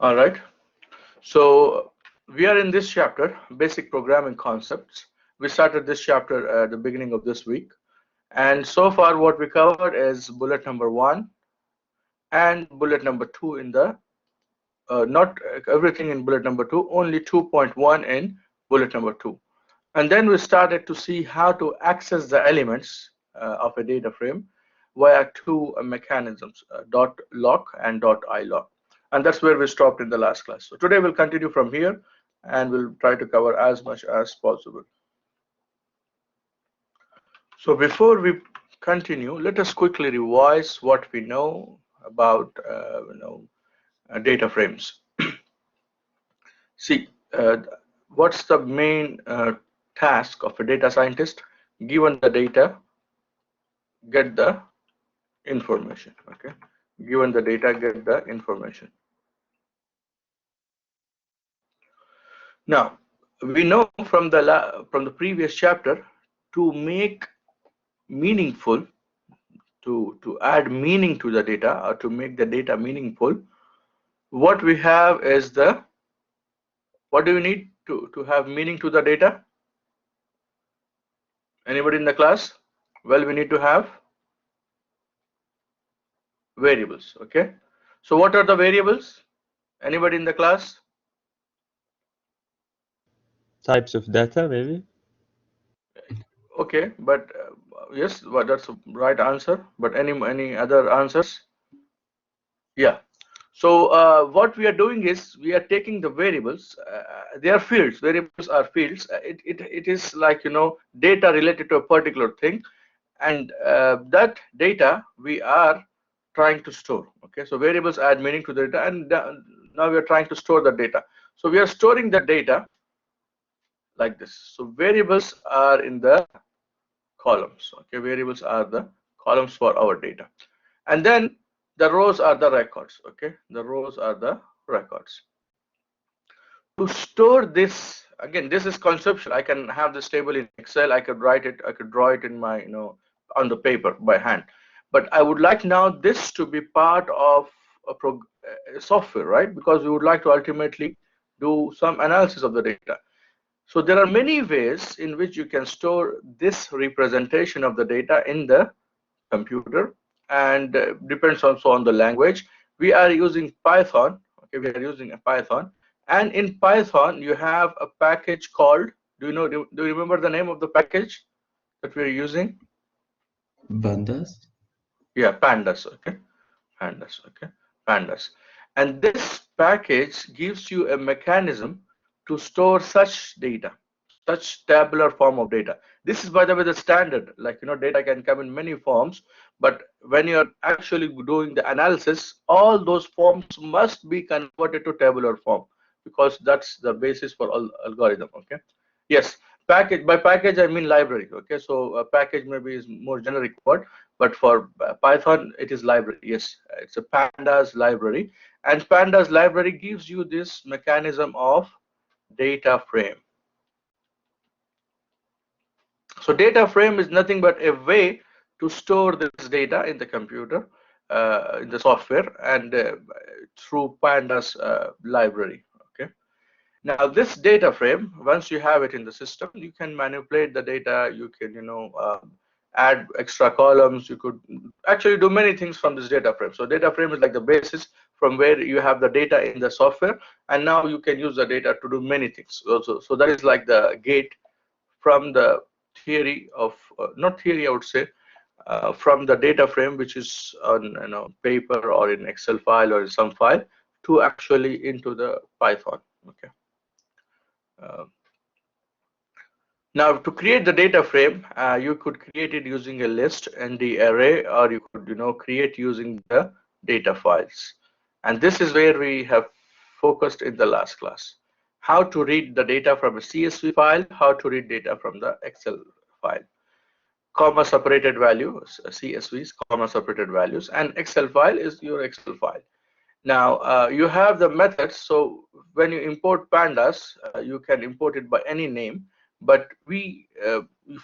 All right. So we are in this chapter, basic programming concepts. We started this chapter at the beginning of this week. And so far what we covered is bullet number 1 and bullet number 2 in the, not everything in bullet number 2, only 2.1 in bullet number 2. And then we started to see how to access the elements of a data frame via two mechanisms, dot lock and dot ilock. And that's where we stopped in the last class. So today we'll continue from here and we'll try to cover as much as possible. So before we continue, let us quickly revise what we know about data frames. See, what's the main task of a data scientist? Given the data, get the information. Okay, given the data, get the information. Now we know from the previous chapter, to make meaningful, to add meaning to the data, or to make the data meaningful, what we have is the, what do we need to have meaning to the data? Anybody in the class? Well, we need to have variables. Okay, so what are the variables? Anybody in the class? Types of data, maybe? Okay, but yes, well, that's the right answer. But any other answers? Yeah. So what we are doing is we are taking the variables. They are fields. Variables are fields. It is like, data related to a particular thing, and that data we are trying to store. Okay, so variables add meaning to the data, and now we are trying to store the data. So we are storing the data like this. So variables are in the columns. Okay, variables are the columns for our data, and then the rows are the records. Okay, the rows are the records. To store this, again, this is conceptual. I can have this table in Excel. I could write it. I could draw it in my, on the paper by hand. But I would like now this to be part of a software, right? Because we would like to ultimately do some analysis of the data. So there are many ways in which you can store this representation of the data in the computer, and depends also on the language. We are using Python. Okay, we are using a Python, and in Python you have a package called, do you remember the name of the package that we're using? Pandas? Yeah, pandas. Okay, pandas. Okay, pandas. And this package gives you a mechanism to store such data, such tabular form of data. This is, by the way, the standard. Like, data can come in many forms, but when you're actually doing the analysis, all those forms must be converted to tabular form, because that's the basis for all algorithm. Okay. Yes, package, by package I mean library. Okay, so a package maybe is more generic word, but for Python it is library. Yes, it's a pandas library, and pandas library gives you this mechanism of data frame. So data frame is nothing but a way to store this data in the computer, in the software, and through pandas library. Okay. Now this data frame, once you have it in the system, you can manipulate the data. You can, add extra columns. You could actually do many things from this data frame. So data frame is like the basis from where you have the data in the software, and now you can use the data to do many things. So that is like the gate from the theory of, not theory, I would say, from the data frame, which is on, paper or in Excel file or in some file, to actually into the Python. Okay. Now to create the data frame, you could create it using a list and the array, or you could, create using the data files. And this is where we have focused in the last class: how to read the data from a CSV file, how to read data from the Excel file. Comma separated values, CSVs, comma separated values, and Excel file is your Excel file. Now you have the methods. So when you import pandas, you can import it by any name, but we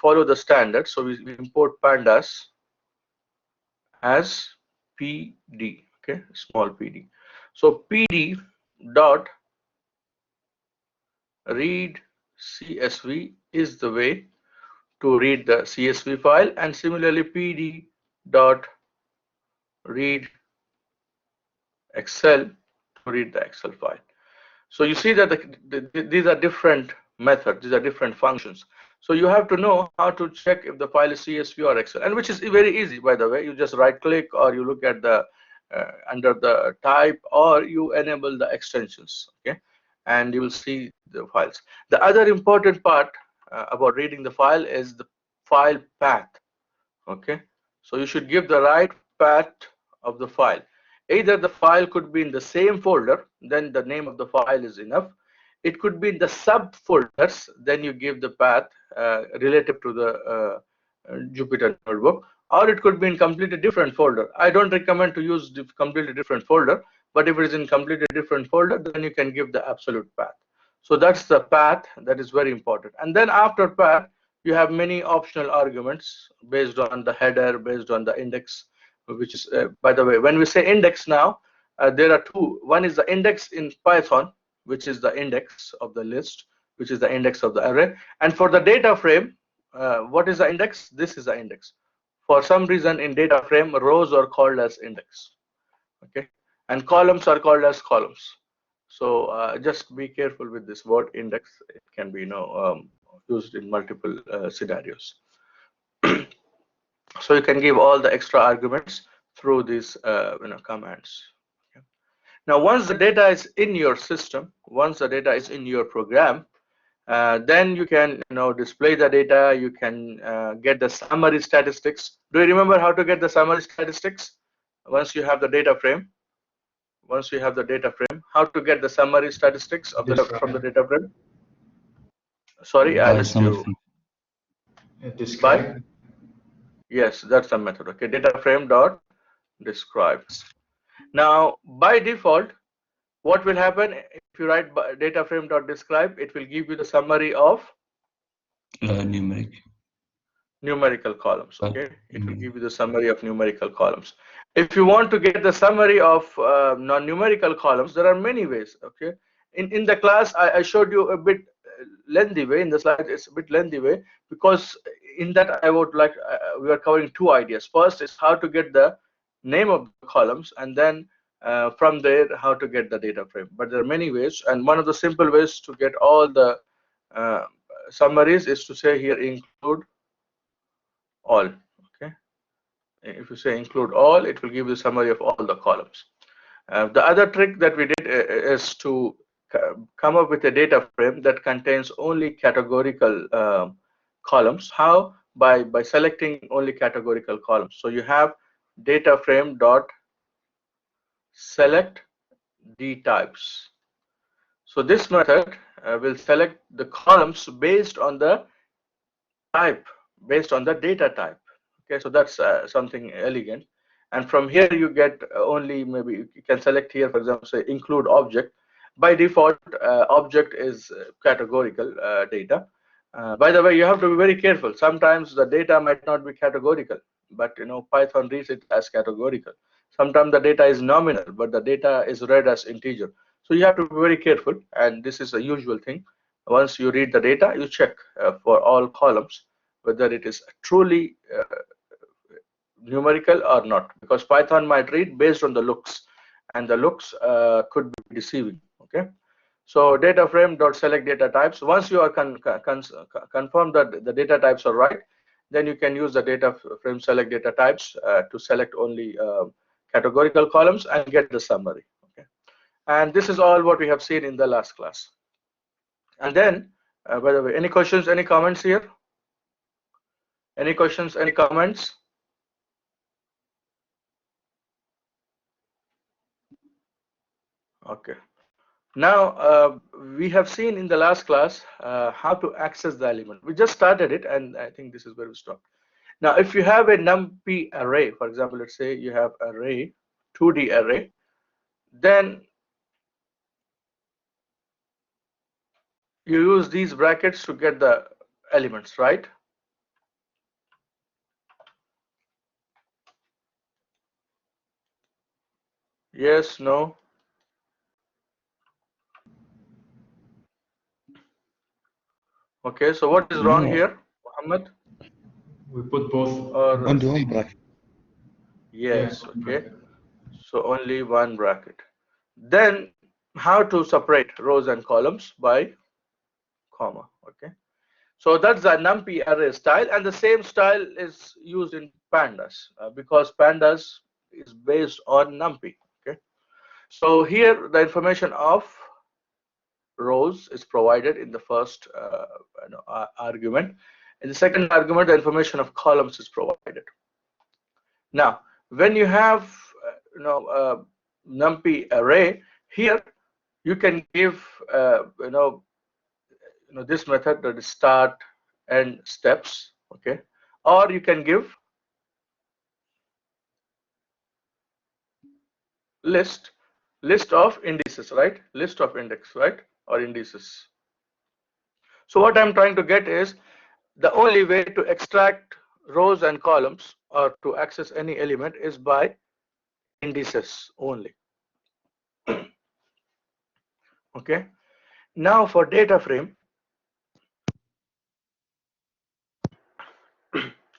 follow the standard. So we import pandas as PD. Okay, small PD. So PD, dot read CSV is the way to read the CSV file, and similarly PD dot read Excel to read the Excel file. So you see that these are different methods, these are different functions. So you have to know how to check if the file is CSV or Excel, and which is very easy, by the way. You just right click, or you look at the under the type, or you enable the extensions, okay, and you will see the files. The other important part about reading the file is the file path, okay. So you should give the right path of the file. Either the file could be in the same folder, then the name of the file is enough. It could be in the subfolders, then you give the path relative to the Jupyter notebook, or it could be in completely different folder. I don't recommend to use the completely different folder, but if it is in completely different folder, then you can give the absolute path. So that's the path, that is very important. And then after path, you have many optional arguments based on the header, based on the index, which is, by the way, when we say index now, there are two. One is the index in Python, which is the index of the list, which is the index of the array. And for the data frame, what is the index? This is the index. For some reason in data frame, rows are called as index, okay, and columns are called as columns. So just be careful with this word index. It can be, used in multiple scenarios. So you can give all the extra arguments through these commands. Okay. Now, once the data is in your system, once the data is in your program, then you can display the data. You can get the summary statistics. Do you remember how to get the summary statistics? Once you have the data frame, how to get the summary statistics of from the data frame? Sorry, I By missed summary you. function. By? Yes, that's the method. Okay, data frame dot describe. Now, by default, what will happen if you write data frame dot describe? It will give you the summary of numerical columns. Okay, it will give you the summary of numerical columns. If you want to get the summary of non-numerical columns, there are many ways. Okay, in the class I showed you a bit lengthy way. In the slide it's a bit lengthy way, because in that I would like we are covering two ideas. First is how to get the name of the columns, and then from there how to get the data frame. But there are many ways, and one of the simple ways to get all the summaries is to say here include all. Okay, if you say include all, it will give you a summary of all the columns. The other trick that we did is to come up with a data frame that contains only categorical columns. How? By selecting only categorical columns. So you have data frame dot select d types. So this method will select the columns based on the type, based on the data type. Okay, so that's something elegant. And from here you get only, maybe you can select here, for example, say include object. By default, object is categorical data. By the way, you have to be very careful. Sometimes the data might not be categorical, but Python reads it as categorical. Sometimes the data is nominal, but the data is read as integer. So you have to be very careful, and this is a usual thing. Once you read the data, you check for all columns whether it is truly numerical or not, because Python might read based on the looks, and the looks could be deceiving. Okay, so data frame dot select data types. Once you are confirmed that the data types are right, then you can use the data frame select data types to select only categorical columns and get the summary. Okay, and this is all what we have seen in the last class. And then, by the way, any questions, any comments here? Any questions, any comments? Okay. Now, we have seen in the last class how to access the element. We just started it, and I think this is where we stopped. Now, if you have a numpy array, for example, let's say you have array, 2D array, then you use these brackets to get the elements, right? Yes, no? Okay, so what is wrong here, Muhammad? We put both. Or Only one bracket. yes, Yeah, okay. So only one bracket. Then how to separate rows and columns? By comma. Okay. So that's the NumPy array style, and the same style is used in pandas because pandas is based on NumPy. Okay. So here the information of rows is provided in the first argument. In the second argument, the information of columns is provided. Now, when you have NumPy array here, you can give this method that is start and steps. Okay, or you can give list of indices, right? List of index, right? Or indices. So what I'm trying to get is the only way to extract rows and columns or to access any element is by indices only. Okay. Now for data frame,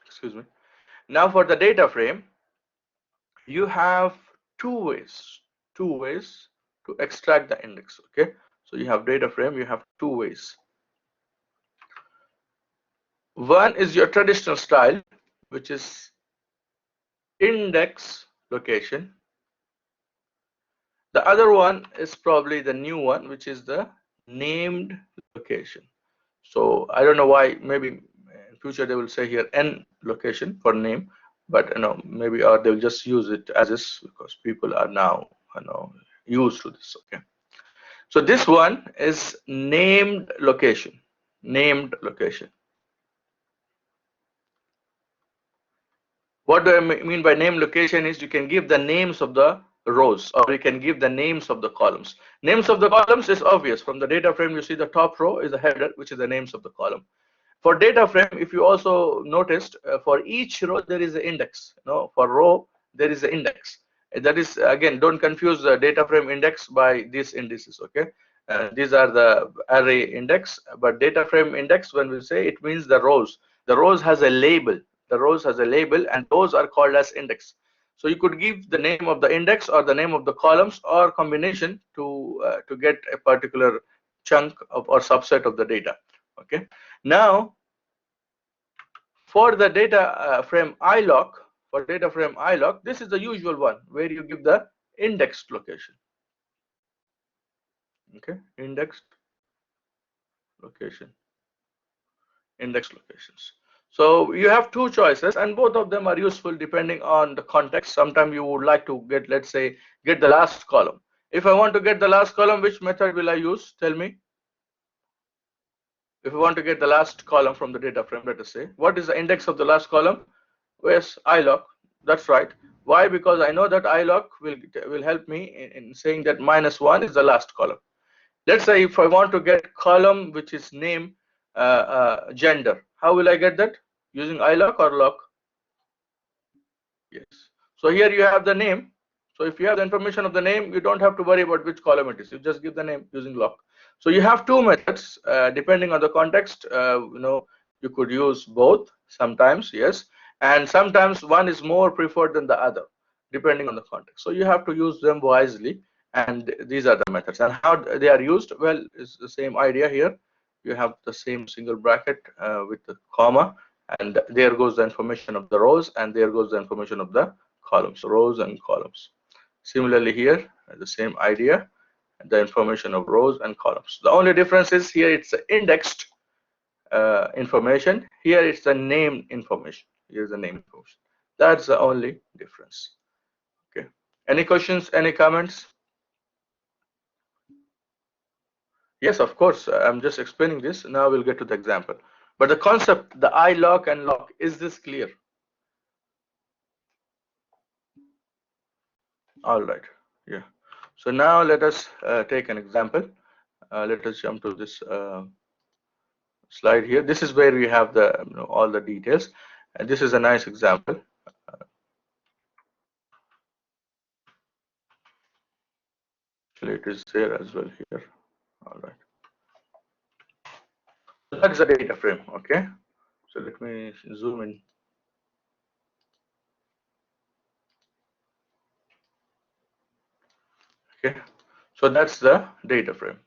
excuse me. Now for the data frame, you have two ways to extract the index. Okay. So you have data frame, you have two ways. One is your traditional style, which is index location. The other one is probably the new one, which is the named location. So I don't know why, maybe in future they will say here n location for name, but maybe or they'll just use it as is because people are now used to this. Okay. So this one is named location. Named location. What do I mean by name location is you can give the names of the rows or you can give the names of the columns. Names of the columns is obvious. From the data frame, you see the top row is the header, which is the names of the column. For data frame, if you also noticed, for each row there is an index. For row there is an index. That is, again, don't confuse the data frame index by these indices. Okay, these are the array index, but data frame index, when we say, it means the rows. The rows has a label. The rows has a label, and those are called as index. So you could give the name of the index or the name of the columns or combination to get a particular chunk of or subset of the data. Okay. Now for the data frame iloc, this is the usual one where you give the indexed location. Okay, indexed location, index locations. So you have two choices, and both of them are useful depending on the context. Sometimes you would like to get, let's say, get the last column. If I want to get the last column, which method will I use? Tell me. If we want to get the last column from the data frame, let us say, what is the index of the last column? Where's iloc? That's right. Why? Because I know that iloc will help me in saying that -1 is the last column. Let's say if I want to get column which is name gender, how will I get that? Using iloc or loc? Yes. So here you have the name. So if you have the information of the name, you don't have to worry about which column it is. You just give the name using loc. So you have two methods depending on the context. You could use both sometimes, yes, and sometimes one is more preferred than the other depending on the context. So you have to use them wisely, and these are the methods. And how they are used? Well, it's the same idea here. You have the same single bracket with the comma, and there goes the information of the rows, and there goes the information of the columns, rows and columns. Similarly here, the same idea, the information of rows and columns. The only difference is here it's indexed information. Here it's the name information. Here's the name information. That's the only difference. Okay. Any questions? Any comments? Yes, of course. I'm just explaining this. Now we'll get to the example. But the concept, the iloc and loc, is this clear? All right. Yeah. So now let us take an example. Let us jump to this slide here. This is where we have the all the details, and this is a nice example. Actually, it is there as well here. All right. So that's the data frame. Okay. So let me zoom in. Okay. So that's the data frame.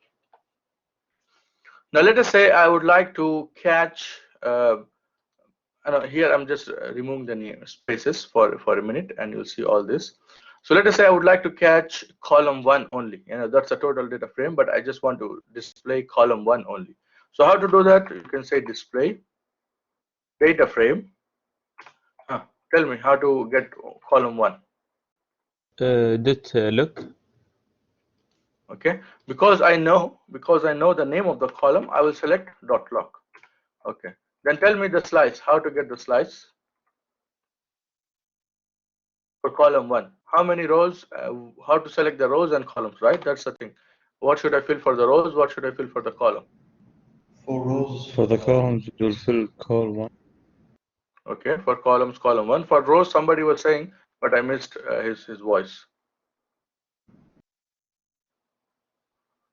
Now let us say I would like to catch. Here I'm just removing the spaces for a minute, and you'll see all this. So let us say I would like to catch column 1 only. That's a total data frame, but I just want to display column 1 only. So how to do that? You can say display data frame. Tell me how to get column 1. Dot look. Okay, because I know the name of the column, I will select dot lock. Okay, then tell me the slice. How to get the slice for column 1? How many rows? How to select the rows and columns? Right, that's the thing. What should I fill for the rows? What should I fill for the column? 4 rows. For the columns, it will fill column 1. Okay, for columns, column 1. For rows, somebody was saying, but I missed his voice.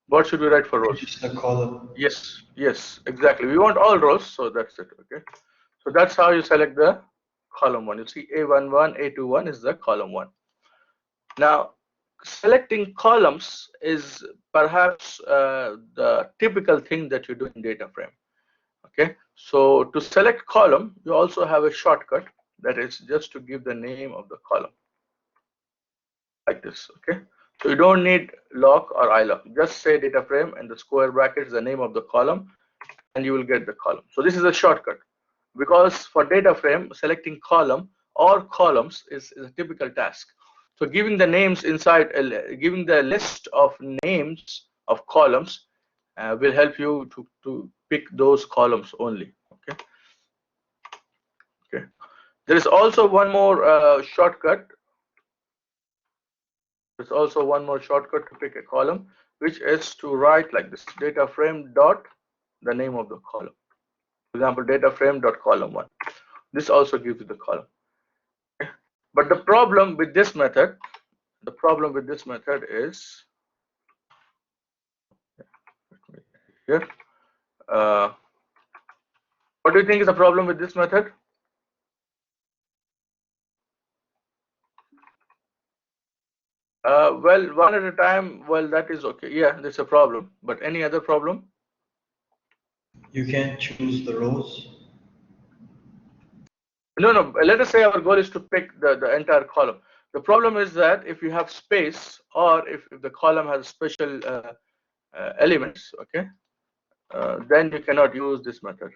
What should we write for rows? Just a column. Yes, exactly. We want all rows, so that's it. Okay, so that's how you select the column 1. You see A11, A21 is the column 1. Now, selecting columns is perhaps the typical thing that you do in data frame. Okay, so to select column, you also have a shortcut, that is just to give the name of the column like this. Okay, so you don't need lock or iLock. Just say data frame and the square brackets the name of the column, and you will get the column. So this is a shortcut, because for data frame, selecting column or columns is a typical task. So giving the names inside, giving the list of names of columns will help you to pick those columns only. Okay. Okay. There is also one more shortcut. There's also one more shortcut to pick a column, which is to write like this: data frame dot the name of the column. For example, data frame dot column 1. This also gives you the column. Okay. But the problem with this method is here. What do you think is the problem with this method? Well, one at a time. Well, that is okay. Yeah, that's a problem. But any other problem? You can't choose the rows. No. Let us say our goal is to pick the entire column. The problem is that if you have space, or if the column has special elements, okay, then you cannot use this method.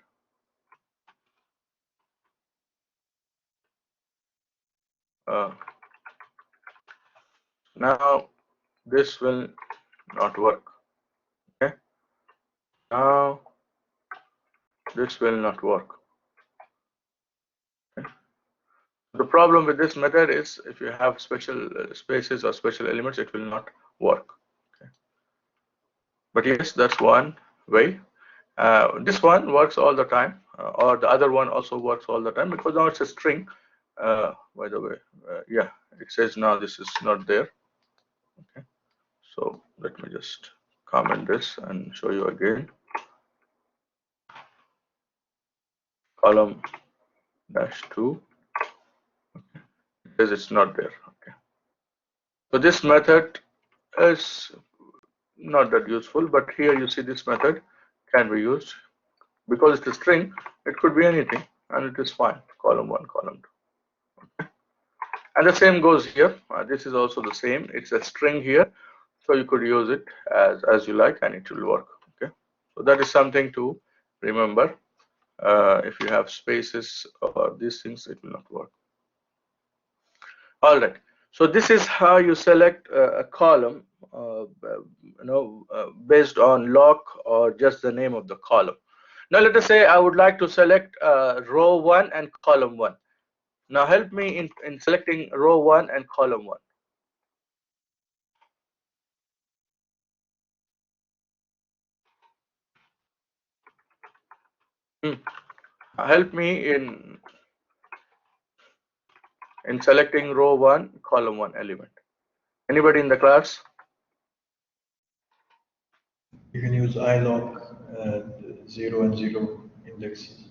Now this will not work. Okay. Now this will not work. Okay. The problem with this method is if you have special spaces or special elements, it will not work. Okay. But yes, that's one way. This one works all the time, or the other one also works all the time, because now it's a string. By the way, yeah, it says now this is not there. Okay, so let me just comment this and show you again. Column -2. Okay. It says it's not there. Okay, so this method is not that useful, but here you see this method can be used because it's a string. It could be anything, and it is fine. Column 1, column 2. Okay. And the same goes here. This is also the same. It's a string here, so you could use it as you like, and it will work. Okay, so that is something to remember. If you have spaces or these things, it will not work. All right. So this is how you select a column, based on lock or just the name of the column. Now let us say I would like to select row 1 and column 1. Now help me in selecting row 1 and column 1. Help me in selecting row 1, column 1 element. Anybody in the class? You can use iLock, 0 and 0 indexes.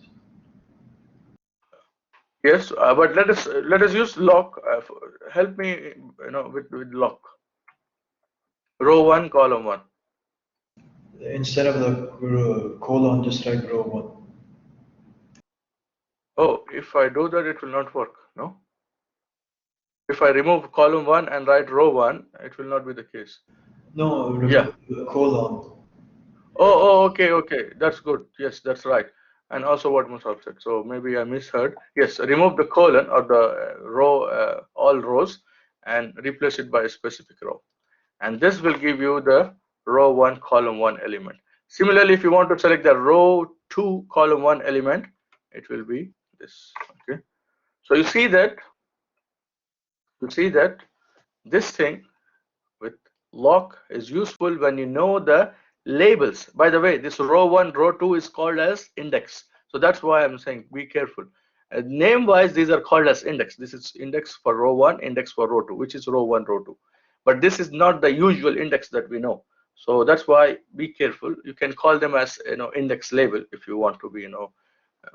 Yes, but let us use lock. Help me, with lock. Row 1, column 1. Instead of the colon, just write row 1. Oh, if I do that, it will not work, no? If I remove column 1 and write row 1, it will not be the case. No, Yeah. remove the colon. Oh, okay. That's good. Yes, that's right. And also what Musab said. So maybe I misheard. Yes, remove the colon or the row, all rows, and replace it by a specific row. And this will give you the row 1, column 1 element. Similarly, if you want to select the row 2, column 1 element, it will be this. Okay. So you see that this thing with lock is useful when you know the labels. By the way, this row 1, row 2 is called as index. So that's why I'm saying be careful. Name wise, these are called as index. This is index for row 1, index for row 2, which is row 1, row 2. But this is not the usual index that we know. So that's why be careful. You can call them as index label if you want to be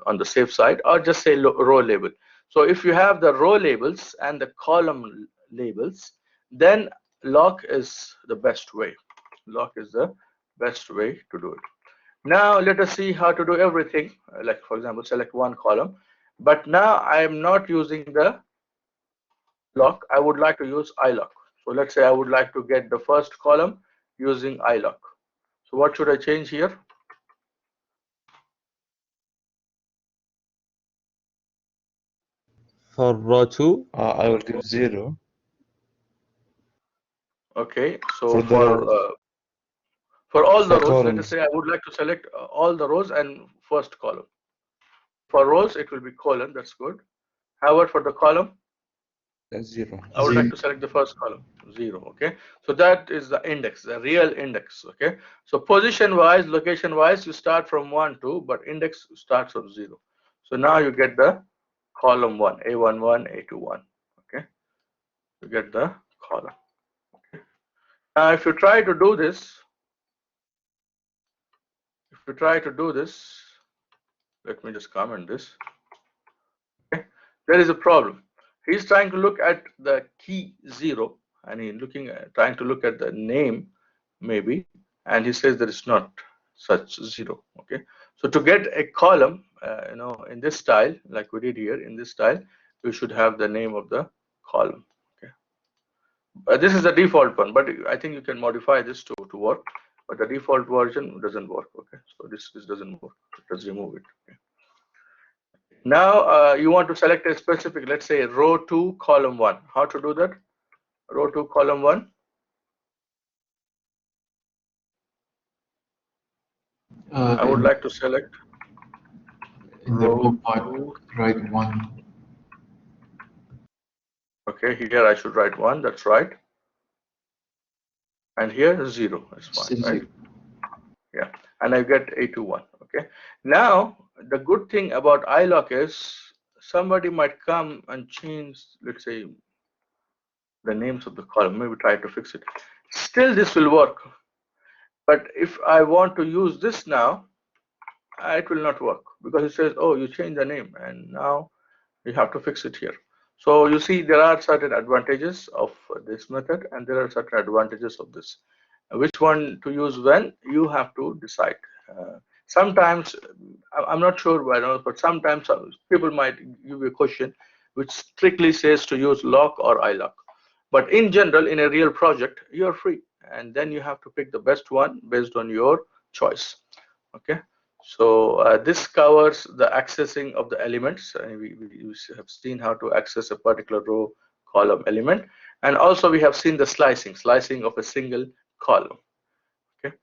on the safe side, or just say row label. So if you have the row labels and the column labels, then lock is the best way. Lock is the best way to do it. Now let us see how to do everything. Like for example, select one column, but now I am not using the lock. I would like to use iLock. So let's say I would like to get the first column using iLock. So what should I change here? For row 2, I will give 0. Okay, so For the rows, for all the for rows, let us columns, say I would like to select all the rows and first column. For rows, it will be colon. That's good. However, for the column, that's 0. I would like 0. to select the first column, 0. Okay, so that is the index, the real index. Okay, so position wise, location wise, you start from 1, 2, but index starts from 0. So now you get the column 1, A11, A21. Okay, you get the column. Okay. Now, if you try to do this, let me just comment this. Okay, there is a problem. He's trying to look at the key 0, and trying to look at the name maybe, and he says there is not such 0. Okay, so to get a column, in this style, like we did here in this style, you should have the name of the column. Okay, this is the default one, but I think you can modify this to work. But the default version doesn't work. Okay, so this doesn't work. Let's remove it. Okay. Now you want to select a specific, let's say row 2, column 1. How to do that? Row 2, column 1. I would like to select In the row row part, 2. write 1. Okay, here I should write 1. That's right. And here 0. That's fine, Still right? 0. Yeah. And I get A21. Okay. Now the good thing about iLock is somebody might come and change, let's say, the names of the column. Maybe try to fix it. Still, this will work. But if I want to use this now, it will not work because it says, oh, you changed the name and now you have to fix it here. So you see, there are certain advantages of this method and there are certain advantages of this. Which one to use when, you have to decide. Sometimes, I'm not sure, but sometimes people might give you a question which strictly says to use lock or iLock. But in general, in a real project, you're free. And then you have to pick the best one based on your choice. Okay. So this covers the accessing of the elements. We have seen how to access a particular row, column, element. And also we have seen the slicing of a single column. Okay.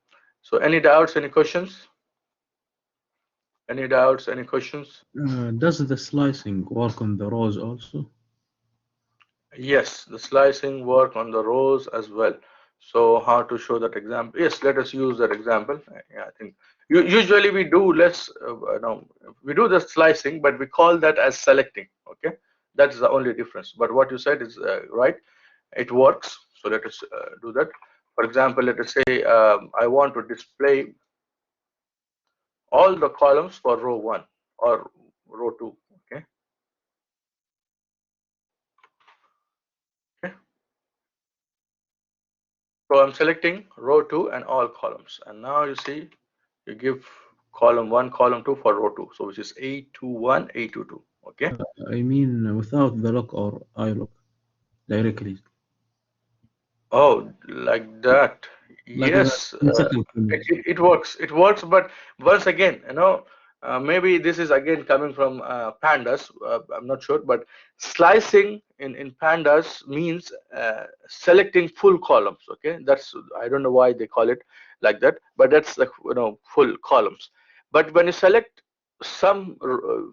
So any doubts, any questions? Any doubts, any questions? Does the slicing work on the rows also? Yes, the slicing work on the rows as well. So how to show that example? Yes, let us use that example. Yeah, I think usually we do less. No, we do the slicing, but we call that as selecting. Okay, that's the only difference. But what you said is right. It works. So let us do that. For example, let us say I want to display all the columns for row 1 or row 2. Okay. Okay. So I'm selecting row 2 and all columns, and now you see you give column 1, column 2 for row 2, so which is A21, A22. Okay. I mean without the lock or iLock directly. Oh, like that. Like that Yes, in second comment. it works. It works, but once again, maybe this is again coming from pandas. I'm not sure, but slicing in pandas means selecting full columns. Okay, that's, I don't know why they call it like that, but that's like, full columns. But when you select some rows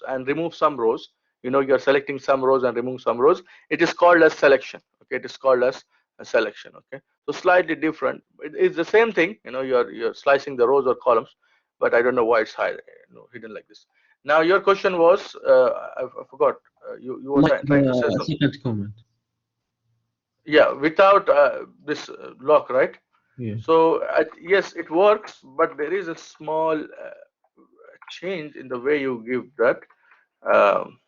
and remove some rows, you're selecting some rows and remove some rows, it is called as selection. Okay, it is called as a selection. Okay, so slightly different. It's the same thing. You're slicing the rows or columns, but I don't know why it's hidden like this. Now your question was, I forgot. You were Like trying to say the something. second comment. Yeah, without this lock, right? Yeah. So yes, it works, but there is a small change in the way you give that. Um,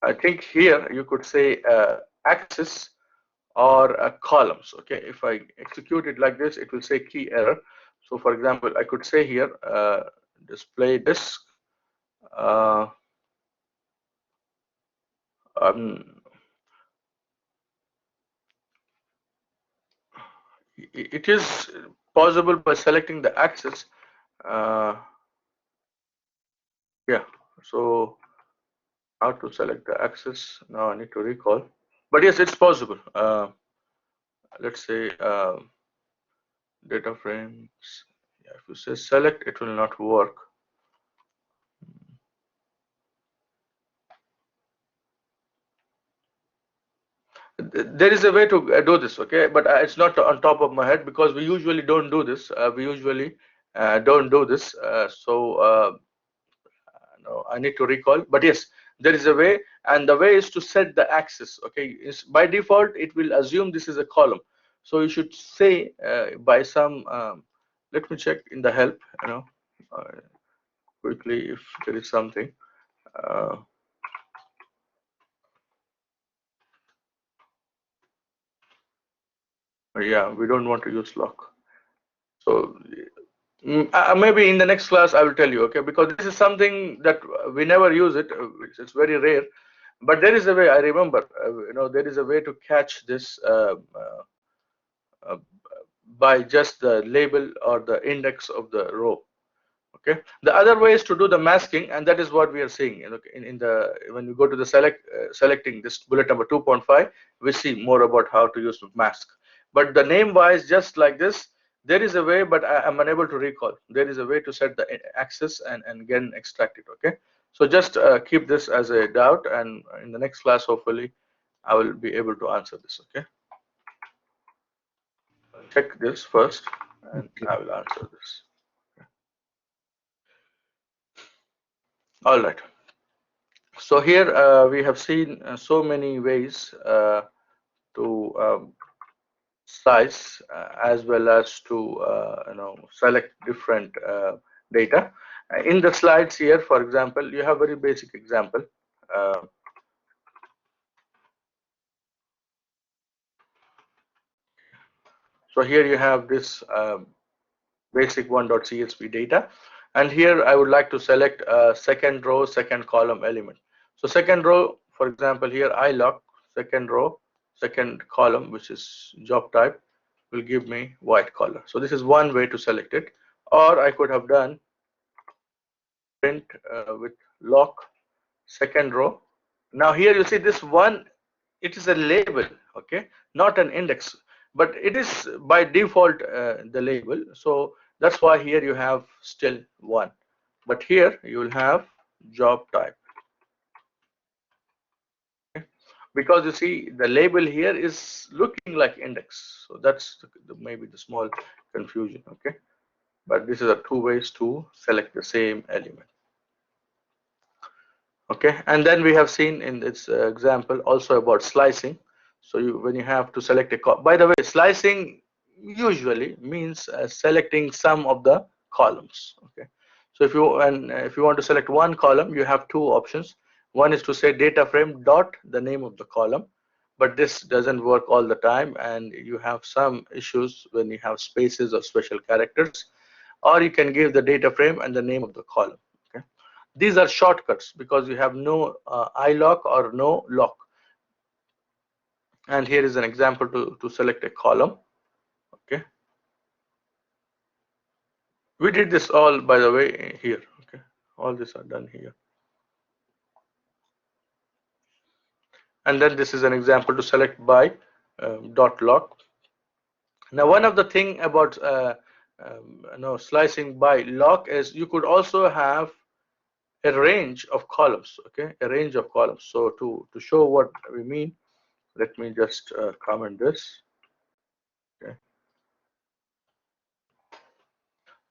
I think here you could say axis or columns. Okay, if I execute it like this, it will say key error. So for example, I could say here display disk. Uh, um, it is possible by selecting the axis. Uh, yeah, so how to select the axis? Now I need to recall. But yes, it's possible. Let's say data frames. Yeah, if you say select, it will not work. There is a way to do this, okay, but it's not on top of my head because we usually don't do this. We usually don't do this. No, I need to recall. But yes, there is a way, and the way is to set the axis. Okay, by default it will assume this is a column, so you should say by some. Let me check in the help. Uh, quickly if there is something. Uh, yeah, we don't want to use lock. So maybe in the next class I will tell you, okay, because this is something that we never use it. It's very rare, but there is a way. I remember, there is a way to catch this uh, by just the label or the index of the row. Okay, the other way is to do the masking, and that is what we are seeing. In the when we go to the selecting this bullet number 2.5, we see more about how to use mask. But the name wise, just like this, there is a way, but I am unable to recall. There is a way to set the axis and again extract it. Okay, so just keep this as a doubt, and in the next class, hopefully, I will be able to answer this. Okay, check this first, and Okay. I will answer this. All right. So here we have seen so many ways to slice as well as to select different data. In the slides here, for example, you have very basic example. Uh, so here you have this basic 1.csv data, and here I would like to select a second row, second column element. So second row, for example, here I lock second row, second column, which is job type, will give me white color. So this is one way to select it, or I could have done print with lock second row. Now here you see this one, it is a label, okay, not an index, but it is by default the label. So that's why here you have still one, but here you will have job type. Okay? Because you see the label here is looking like index, so that's maybe the small confusion. Okay, but this is a two ways to select the same element. Okay, and then we have seen in this example also about slicing. So when you have to select a by the way, slicing usually means selecting some of the columns. Okay, so if you want to select one column, you have two options. One is to say data frame dot the name of the column, but this doesn't work all the time, and you have some issues when you have spaces or special characters. Or you can give the data frame and the name of the column. Okay, these are shortcuts because you have no ilock or no lock. And here is an example to select a column. Okay, we did this all, by the way, here. Okay, all these are done here. And then this is an example to select by dot lock. Now, one of the thing about slicing by lock is you could also have a range of columns. Okay, a range of columns. So to show what we mean, let me just comment this. Okay,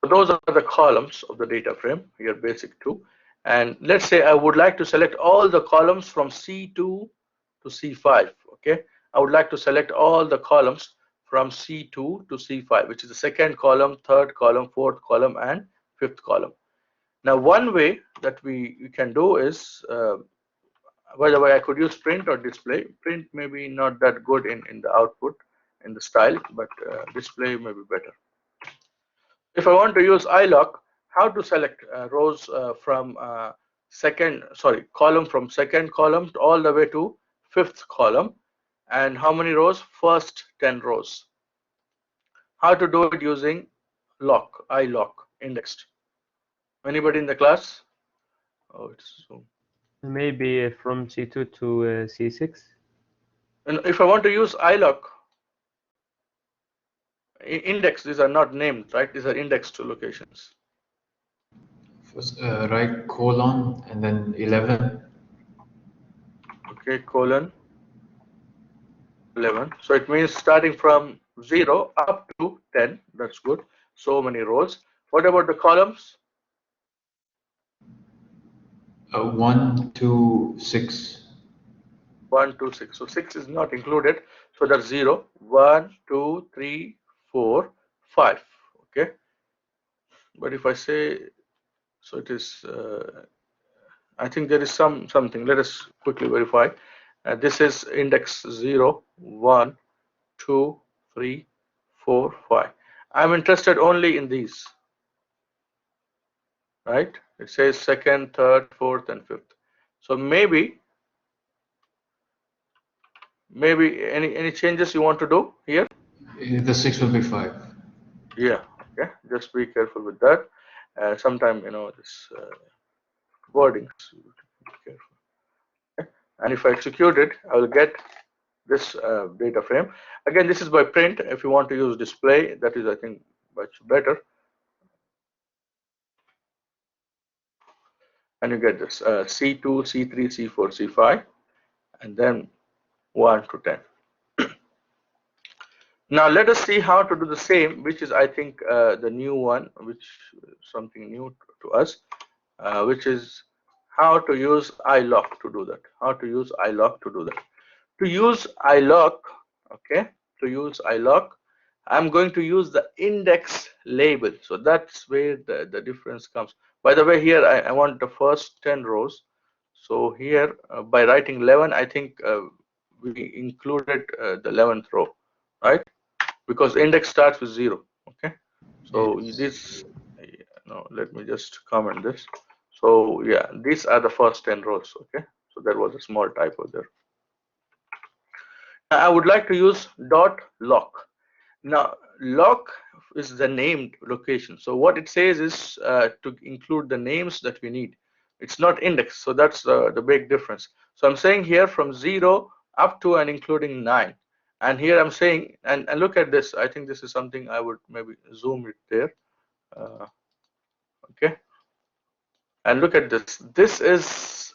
so those are the columns of the data frame here, basic 2. And let's say I would like to select all the columns from C2 to C5. Okay, I would like to select all the columns from C2 to C5, which is the second column, third column, fourth column, and fifth column. Now, one way that we can do is, by the way, I could use print or display. Print may be not that good in the output, in the style, but display may be better. If I want to use ilock, how to select rows from column from second column all the way to fifth column, and how many rows? First 10 rows. How to do it using lock, ilock, indexed. Anybody in the class? Oh, it's Zoom. Maybe from C2 to C6. And if I want to use ilock, index, these are not named, right? These are indexed locations. First, write colon and then 11. Okay, colon 11. So it means starting from 0 up to 10. That's good. So many rows. What about the columns? 1 to 6. 1, 2, 6. So 6 is not included. So that's 0. 1, 2, 3, 4, 5. Okay. But if I say, so it is, I think there is something. Let us quickly verify. This is index 0, 1, 2, 3, 4, 5. I'm interested only in these. Right? It says second, third, fourth, and fifth. So maybe any changes you want to do here? The 6 will be 5. Yeah. Okay. Just be careful with that. Sometimes this wording. So be careful. Okay? And if I execute it, I will get this data frame. Again, this is by print. If you want to use display, that is, I think, much better. And you get this C2, C3, C4, C5, and then 1 to 10. Now let us see how to do the same, which is, I think, the new one, which is something new to us, which is how to use ilock to do that. How to use ilock to do that. To use ilock, okay, to use ilock, I'm going to use the index label. So that's where the difference comes. By the way, here I want the first 10 rows. So here, by writing 11, I think we included the 11th row, right? Because index starts with 0. Okay, so Yes. this, no, let me just comment this. So yeah, these are the first 10 rows. Okay, so there was a small typo there. I would like to use dot lock. Now lock is the named location. So what it says is to include the names that we need. It's not index. So that's the big difference. So I'm saying here from 0 up to and including 9. And here I'm saying, and look at this. I think this is something I would maybe zoom it there. Okay. And look at this. This is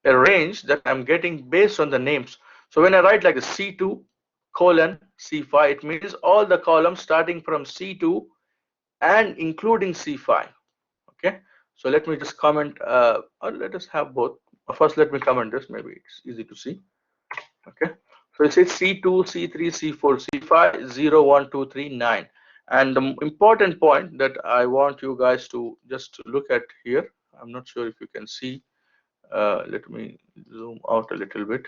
a range that I'm getting based on the names. So when I write like a C2 colon C5, it means all the columns starting from C2 and including C5. Okay. So let me just comment, or let us have both. First, let me comment this. Maybe it's easy to see. Okay. So it's C2, C3, C4, C5, 0, 1, 2, 3, 9. And the important point that I want you guys to just look at here, I'm not sure if you can see. Let me zoom out a little bit.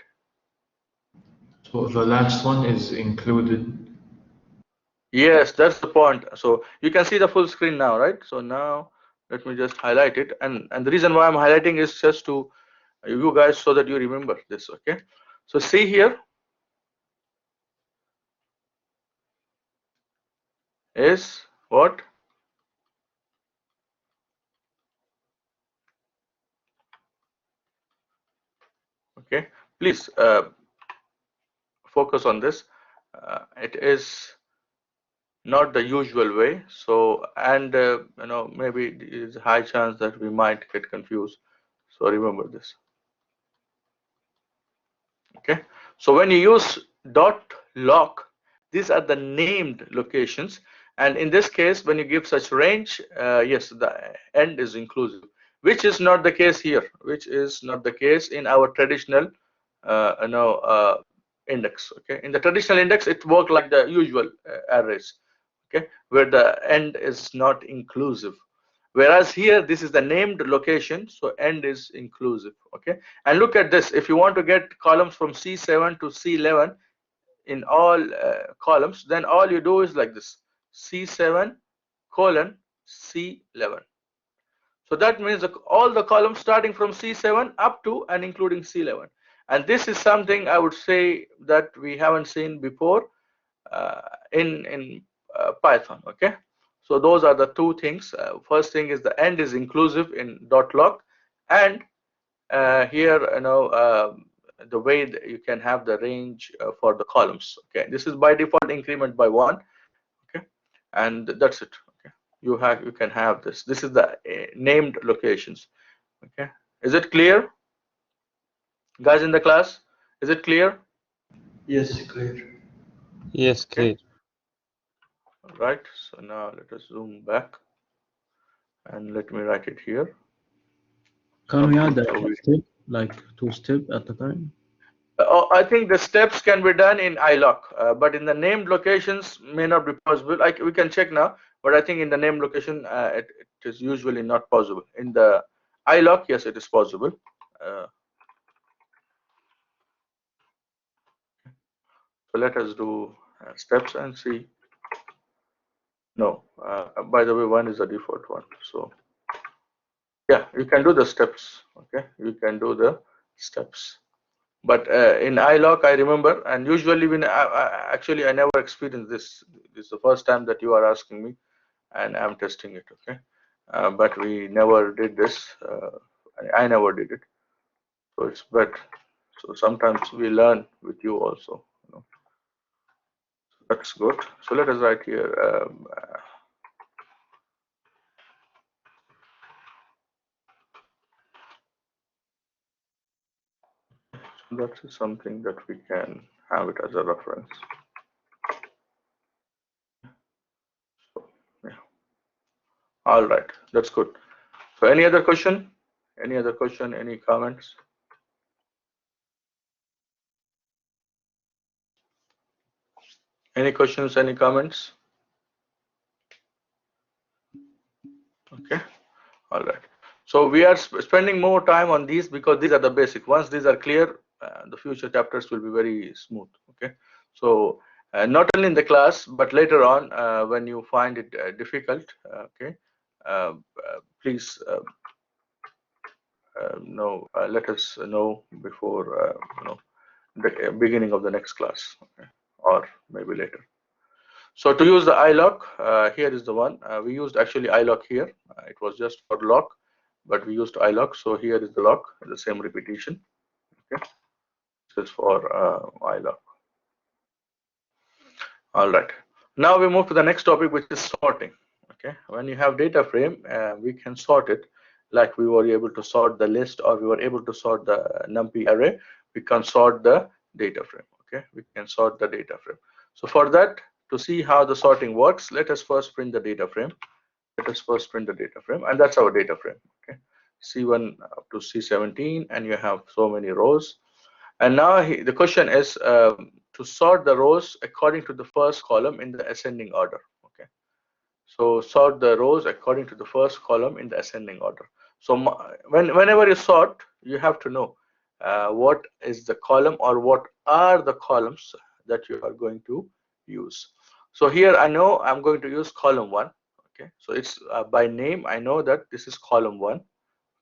So the last one is included. Yes, that's the point. So you can see the full screen now, right? So now let me just highlight it. And the reason why I'm highlighting is just to you guys so that you remember this, okay? So see here is what? Okay, please focus on this. It is not the usual way. So, and maybe there is a high chance that we might get confused. So remember this. Okay, so when you use dot lock, these are the named locations, and in this case when you give such range, yes, the end is inclusive, which is not the case here, which is not the case in our traditional index. Okay, in the traditional index it worked like the usual arrays, okay, where the end is not inclusive. Whereas here, this is the named location, so end is inclusive, okay? And look at this, if you want to get columns from C7 to C11 in all columns, then all you do is like this, C7 colon C11. So that means all the columns starting from C7 up to and including C11. And this is something I would say that we haven't seen before in Python, okay? So those are the two things. First thing is the end is inclusive in .lock, and here the way that you can have the range for the columns. Okay, this is by default increment by 1. Okay, and that's it. Okay, you can have this. This is the named locations. Okay, is it clear, guys in the class? Is it clear? Yes, clear. Yes, clear. Right. So now let us zoom back. And let me write it here. Can we add Okay, a so step, like 2 steps at a time? I think the steps can be done in iLock, but in the named locations may not be possible. Like we can check now, but I think in the named location it is usually not possible. In the iLock, yes, it is possible. So let us do steps and see. No, by the way, 1 is the default one. So yeah, you can do the steps. Okay, you can do the steps. But in iLock, I remember, and usually when actually I never experienced this. This is the first time that you are asking me, and I'm testing it. Okay, but we never did this. I never did it, so it's better. So sometimes we learn with you also. So that's good. So let us write here. That is something that we can have it as a reference. So, yeah. All right, that's good. So any other question? Any other question? Any comments? Any questions? Any comments? Okay. All right. So we are spending more time on these because these are the basic. Once these are clear, the future chapters will be very smooth. Okay. So not only in the class, but later on when you find it difficult, okay, please let us know before the beginning of the next class, okay, or maybe later. So to use the iLock, here is the one. We used actually iLock here. It was just for lock, but we used iLock. So here is the lock, the same repetition. Okay, this is for iLock. All right. Now we move to the next topic, which is sorting. Okay, when you have data frame, we can sort it like we were able to sort the list, or we were able to sort the NumPy array. We can sort the data frame. Okay, we can sort the data frame. So for that, to see how the sorting works, let us first print the data frame. Let us first print the data frame, and that's our data frame. Okay, C1 up to C17, and you have so many rows. And now the question is to sort the rows according to the first column in the ascending order. Okay, so sort the rows according to the first column in the ascending order. So whenever you sort, you have to know what is the column or what are the columns that you are going to use. So here I know I'm going to use column 1. Okay, so it's by name I know that this is column 1.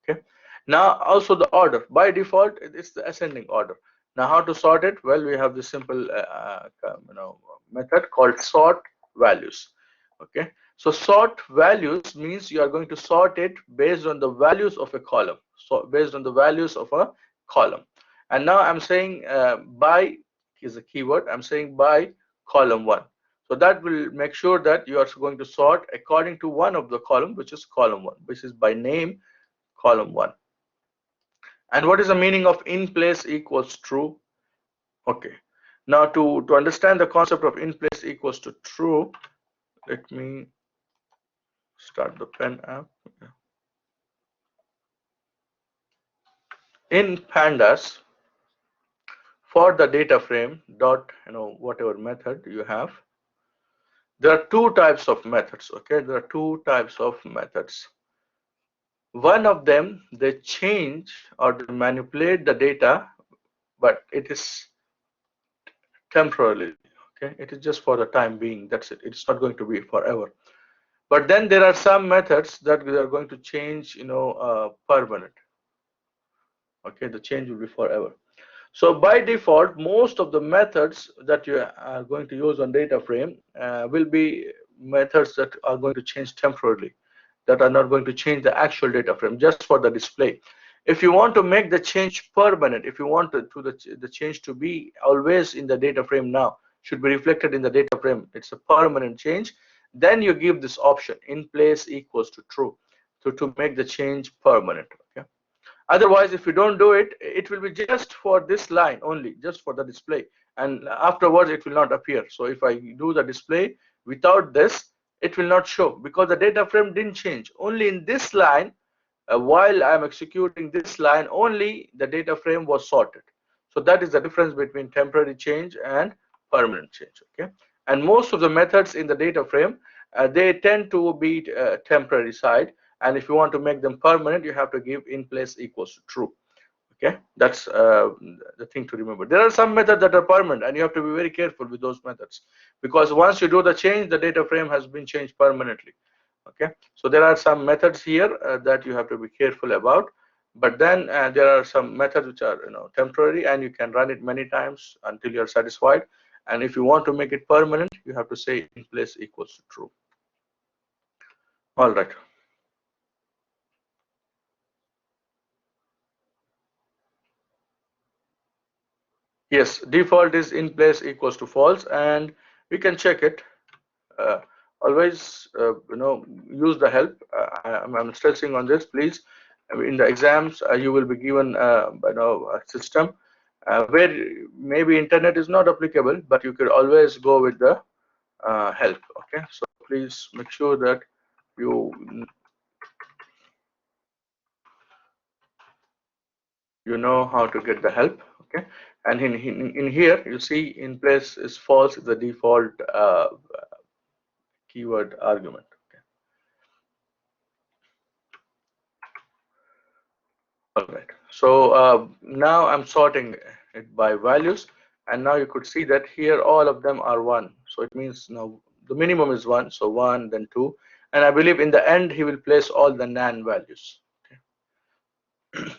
Okay, now also the order by default it's the ascending order. Now how to sort it? Well, we have this simple method called sort values. Okay, so sort values means you are going to sort it based on the values of a column, so based on the values of a column. And now I'm saying by is a keyword. I'm saying by column 1. So that will make sure that you are going to sort according to one of the column, which is column 1, which is by name column 1. And what is the meaning of in place equals true? Okay, now to understand the concept of in place equals to true, let me start the pen app. In pandas, for the data frame dot whatever method you have, there are two types of methods. Okay, there are two types of methods. One of them, they change or they manipulate the data, but it is temporarily. Okay, it is just for the time being. That's it. It's not going to be forever. But then there are some methods that we are going to change, permanent. Okay, the change will be forever. So by default, most of the methods that you are going to use on data frame will be methods that are going to change temporarily, that are not going to change the actual data frame, just for the display. If you want to make the change permanent, if you want the change to be always in the data frame now, should be reflected in the data frame, it's a permanent change, then you give this option, in place equals to true, to make the change permanent. Okay. Otherwise, if you don't do it, it will be just for this line only, just for the display, and afterwards it will not appear. So if I do the display without this, it will not show because the data frame didn't change. Only in this line, while I'm executing this line, only the data frame was sorted. So that is the difference between temporary change and permanent change. Okay, and most of the methods in the data frame, they tend to be temporary side, and if you want to make them permanent, you have to give in place equals to true. Okay, that's the thing to remember. There are some methods that are permanent, and you have to be very careful with those methods, because once you do the change, the data frame has been changed permanently. Okay, so there are some methods here that you have to be careful about, but then there are some methods which are temporary, and you can run it many times until you're satisfied. And if you want to make it permanent, you have to say in place equals to true. All right. Yes, default is in place equals to false, and we can check it. Always, use the help. I'm stressing on this, please. In the exams, you will be given, a system where maybe internet is not applicable, but you could always go with the help. Okay, so please make sure that you know how to get the help. Okay, and in here you see in place is false, the default keyword argument. Okay. All right, so now I'm sorting it by values, and now you could see that here all of them are 1, so it means now the minimum is 1, so 1, then 2, and I believe in the end he will place all the NaN values. Okay.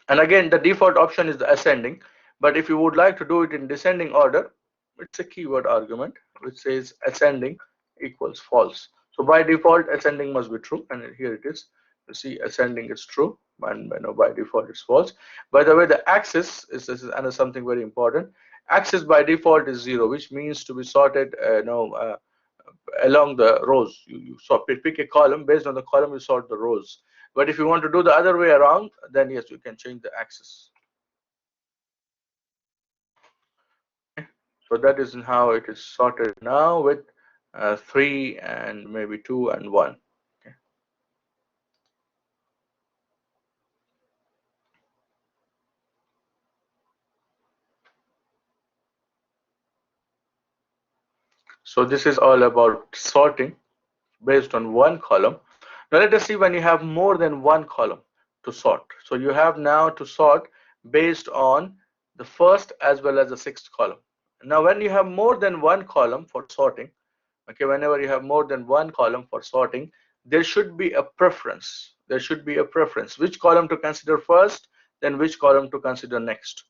And again, the default option is the ascending, but if you would like to do it in descending order, it's a keyword argument which says ascending equals false. So by default, ascending must be true, and here it is. You see, ascending is true, and by default it's false. By the way, the axis is this is another something very important. Axis by default is 0, which means to be sorted along the rows. You sort, pick a column, based on the column you sort the rows. But if you want to do the other way around, then yes, you can change the axis. Okay. So that is how it is sorted now with 3 and maybe 2 and 1. Okay. So this is all about sorting based on one column. Now let us see when you have more than one column to sort. So you have now to sort based on the first as well as the sixth column. Now when you have more than one column for sorting, okay, whenever you have more than one column for sorting, there should be a preference. There should be a preference. Which column to consider first, then which column to consider next.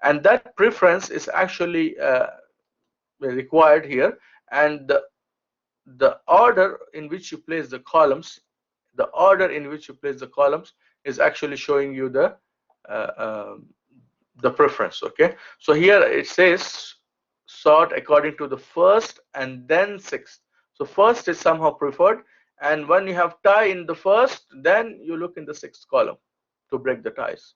And that preference is actually required here. And the order in which you place the columns, is actually showing you the preference. Okay, so here it says sort according to the first and then sixth. So first is somehow preferred, and when you have tie in the first, then you look in the sixth column to break the ties.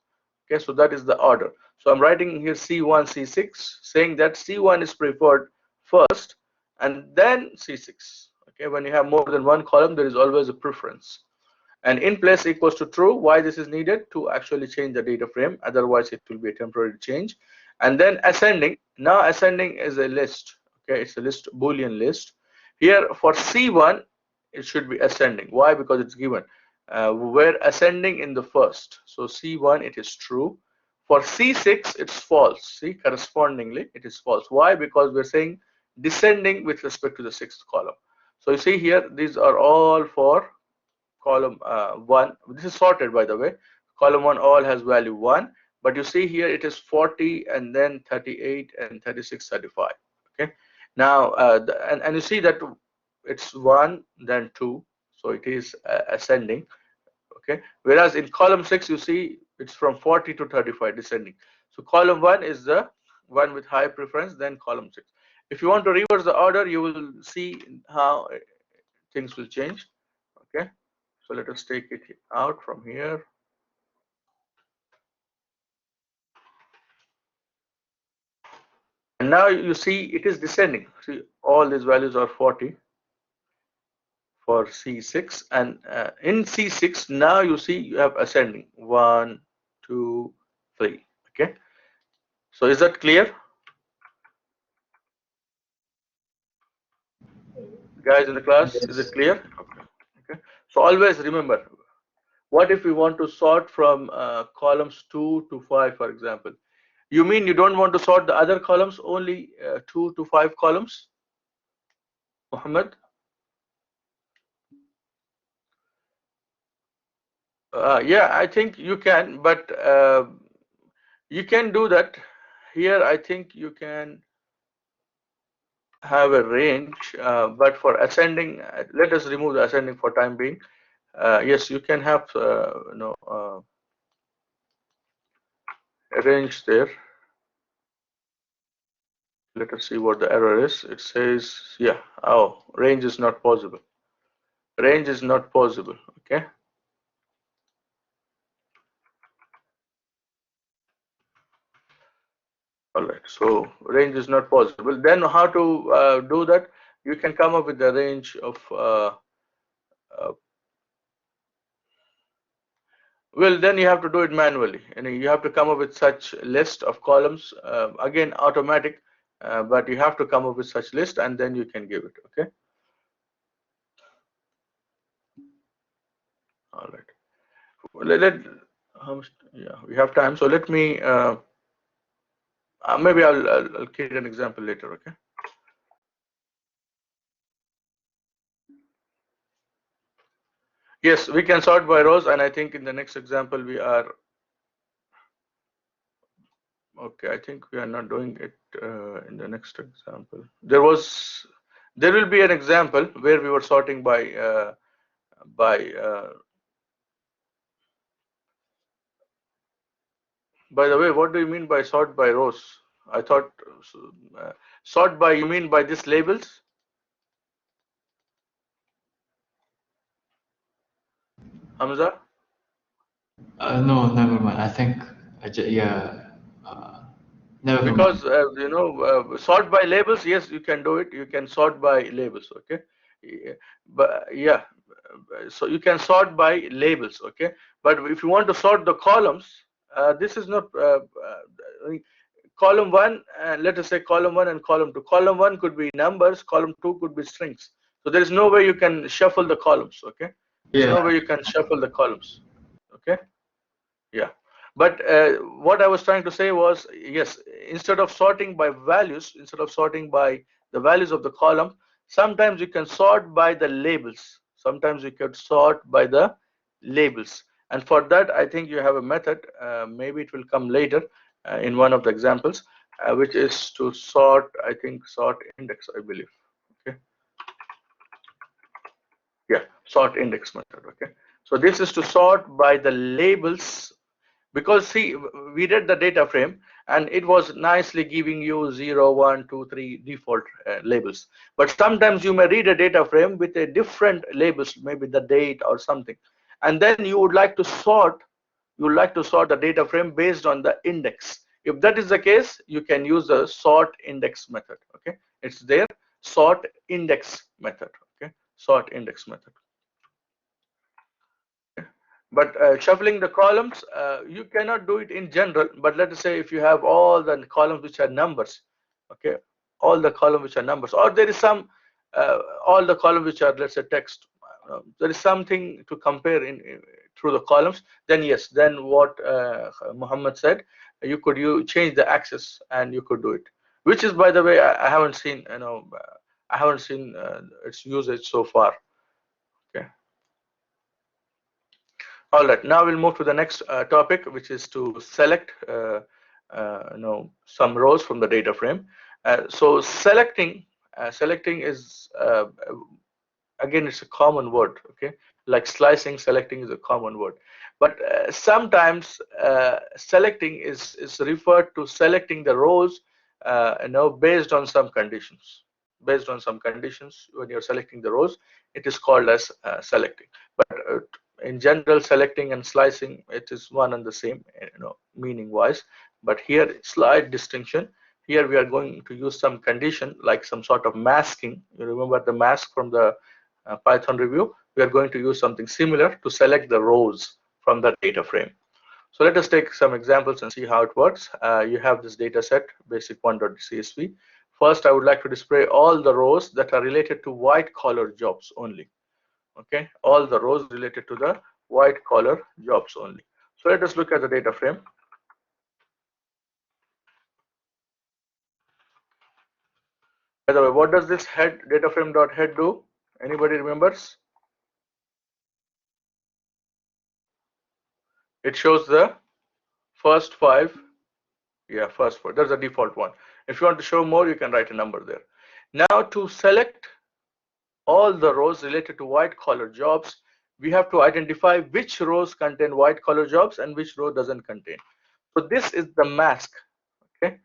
Okay, so that is the order. So I'm writing here C1, C6, saying that C1 is preferred first and then C6. Okay, when you have more than one column, there is always a preference. And in place equals to true. Why this is needed? To actually change the data frame, otherwise it will be a temporary change. And then ascending. Now ascending is a list. Okay, it's a list, Boolean list. Here for C1 it should be ascending. Why? Because it's given. We're ascending in the first, so C1 it is true. For C6 it's false. See, correspondingly it is false. Why? Because we're saying descending with respect to the sixth column. So you see here, these are all for column 1. This is sorted, by the way. Column 1 all has value 1, but you see here it is 40 and then 38 and 36, 35. Okay, now and you see that it's 1 then 2, so it is ascending. Okay, whereas in column 6 you see it's from 40 to 35 descending. So column 1 is the one with high preference, then column 6. If you want to reverse the order, you will see how things will change. Okay, so let us take it out from here. And now you see it is descending. See, all these values are 40 for C6, and in C6 now you see you have ascending 1, 2, 3. Okay, so is that clear, guys in the class? Is it Yes. clear? Okay. Okay, so always remember, what if we want to sort from columns 2 to 5, for example? You mean you don't want to sort the other columns, only 2 to 5 columns, Muhammad? Yeah, I think you can, but you can do that. Here, I think you can have a range, but for ascending, let us remove the ascending for time being. Yes, you can have a range there. Let us see what the error is. It says, yeah, oh, range is not possible. Range is not possible. Okay. All right, so range is not possible. Then how to do that? You can come up with the range of well, then you have to do it manually, and you have to come up with such list of columns, again automatic, but you have to come up with such list and then you can give it. Okay, all right. Well, how much, yeah, we have time, so let me maybe I'll create an example later. Okay. Yes, we can sort by rows, and I think in the next example we are okay. I think we are not doing it in the next example. There will be an example where we were sorting by by the way, what do you mean by sort by rows? I thought sort by, you mean by these labels? Hamza? No, never mind. I think yeah. Never mind. Because sort by labels, yes, you can do it. You can sort by labels. Okay. But yeah, so you can sort by labels. Okay, but if you want to sort the columns, this is not column 1, let us say column 1 and column 2. Column 1 could be numbers, column 2 could be strings. So there is no way you can shuffle the columns, okay? There's no way you can shuffle the columns, okay? Yeah. But what I was trying to say was, yes, instead of sorting by values, instead of sorting by the values of the column, sometimes you can sort by the labels. Sometimes you can sort by the labels. And for that, I think you have a method. Maybe it will come later in one of the examples, which is to sort, I think, sort index, I believe. Okay. Yeah, sort index method. Okay. So this is to sort by the labels, because see, we read the data frame and it was nicely giving you 0, 1, 2, 3 default labels. But sometimes you may read a data frame with a different labels, maybe the date or something. And then you would like to sort, the data frame based on the index. If that is the case, you can use the sort index method. Okay, it's there, sort index method. Okay, sort index method. But shuffling the columns, you cannot do it in general. But let us say if you have all the columns which are numbers, okay, all the columns which are numbers, or there is some, all the columns which are, let's say, text, there is something to compare through the columns, then yes, then what Muhammad said, you change the axis and you could do it, which is, by the way, I haven't seen, I haven't seen its usage so far. Okay. All right, now we'll move to the next topic, which is to select some rows from the data frame. So selecting is again, it's a common word. Okay, like slicing, selecting is a common word, but sometimes selecting is referred to selecting the rows based on some conditions. Based on some conditions, when you're selecting the rows, it is called as selecting. But in general, selecting and slicing, it is one and the same, meaning wise. But here, slight distinction. Here we are going to use some condition, like some sort of masking. You remember the mask from the Python review? We are going to use something similar to select the rows from the data frame. So let us take some examples and see how it works. You have this data set, basic1.csv. First, I would like to display all the rows that are related to white collar jobs only. Okay, all the rows related to the white collar jobs only. So let us look at the data frame. By the way, what does this head data frame.head do? Anybody remembers? It shows the first 5. Yeah, first 4. That's the default one. If you want to show more, you can write a number there. Now, to select all the rows related to white collar jobs, we have to identify which rows contain white collar jobs and which row doesn't contain. So this is the mask. Okay.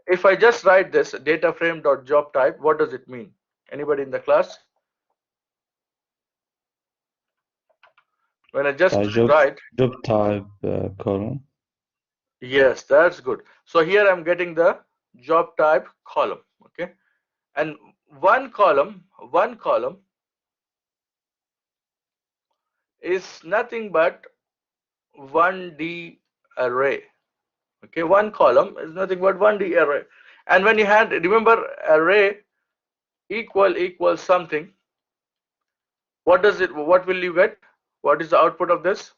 If I just write this data frame.job type, what does it mean? Anybody in the class? When I just write job type column. Yes, that's good. So here I'm getting the job type column. Okay, and one column is nothing but 1D array. Okay, one column is nothing but 1D array. And when you had, remember, array equals something, what will you get? What is the output of this?